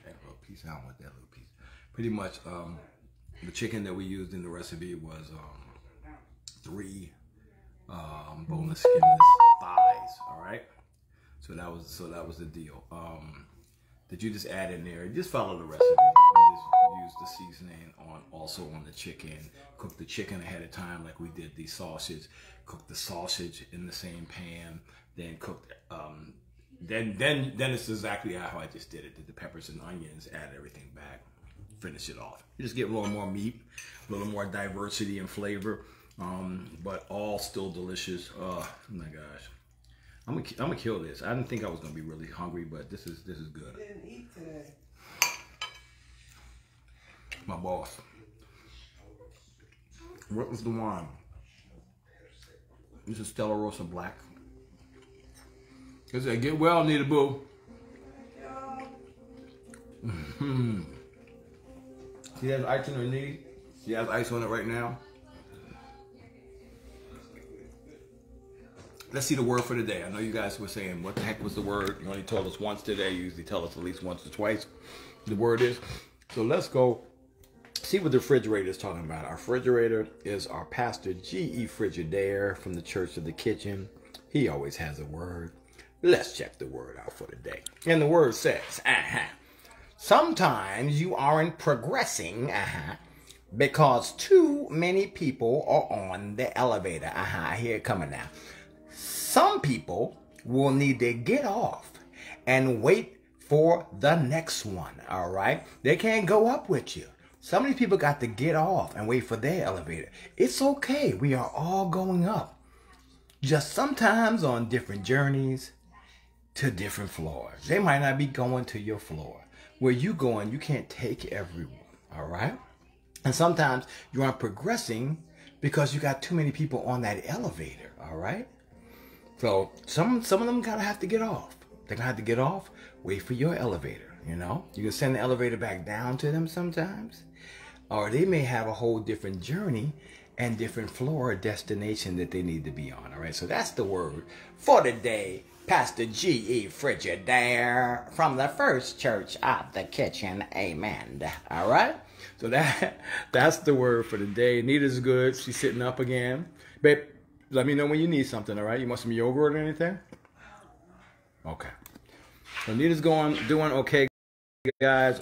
that little piece, I don't want that little piece. Pretty much, the chicken that we used in the recipe was 3 boneless, skinless thighs. All right. So that was the deal. That you just add in there. Just follow the recipe. You just use the seasoning also on the chicken. Cook the chicken ahead of time like we did the sausage. Cook the sausage in the same pan. Then cook. Then it's exactly how I just did it. Did the peppers and onions. Add everything back. Finish it off. You just get a little more meat, a little more diversity and flavor. But all still delicious. Oh my gosh. I'm gonna kill this. I didn't think I was gonna be really hungry, but this is good. Didn't eat today. My boss. What was the wine? This is Stella Rosa Black. It said, "Get well, Nita Boo." She has ice on her knee. She has ice on it right now. Let's see the word for the day. I know you guys were saying, what the heck was the word? You only told us once today. You usually tell us at least once or twice. The word is. So let's go see what the refrigerator is talking about. Our refrigerator is our pastor, G.E. Frigidaire from the Church of the Kitchen. He always has a word. Let's check the word out for the day. And the word says, sometimes you aren't progressing, because too many people are on the elevator. I hear it coming now. Some people will need to get off and wait for the next one, all right? They can't go up with you. Some of these people got to get off and wait for their elevator. It's okay. We are all going up. Just sometimes on different journeys to different floors. They might not be going to your floor. Where you going, you can't take everyone, all right? And sometimes you aren't progressing because you got too many people on that elevator, all right? So some of them gotta have to get off. They're gonna have to get off, wait for your elevator, you know? You can send the elevator back down to them sometimes. Or they may have a whole different journey and different floor or destination that they need to be on, all right? So that's the word for the day. Pastor G.E. Frigidaire from the First Church of the Kitchen. Amen. All right? So that's the word for the day. Nita's good. She's sitting up again. Babe, let me know when you need something, all right? You want some yogurt or anything? Okay. So Nita's doing okay, guys.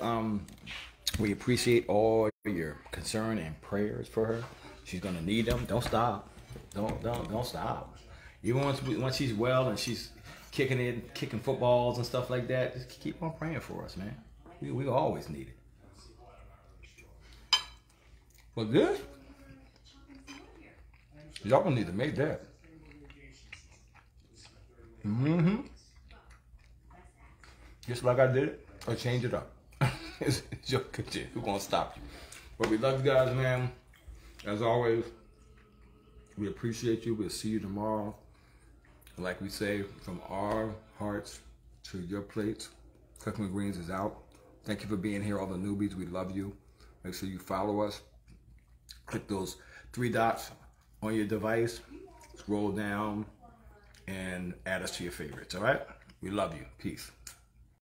We appreciate all your concern and prayers for her. She's going to need them. Don't stop. Don't stop. Even once she's well and she's kicking footballs and stuff like that, just keep on praying for us, man. We always need it. But this, y'all gonna need to make that. Just like I did it, or change it up. It's your kitchen. Who's gonna stop you? But we love you guys, man. As always, we appreciate you. We'll see you tomorrow. Like we say, from our hearts to your plates, Cooking with Greens is out. Thank you for being here, all the newbies. We love you. Make sure you follow us. Click those 3 dots on your device. Scroll down and add us to your favorites, all right? We love you. Peace.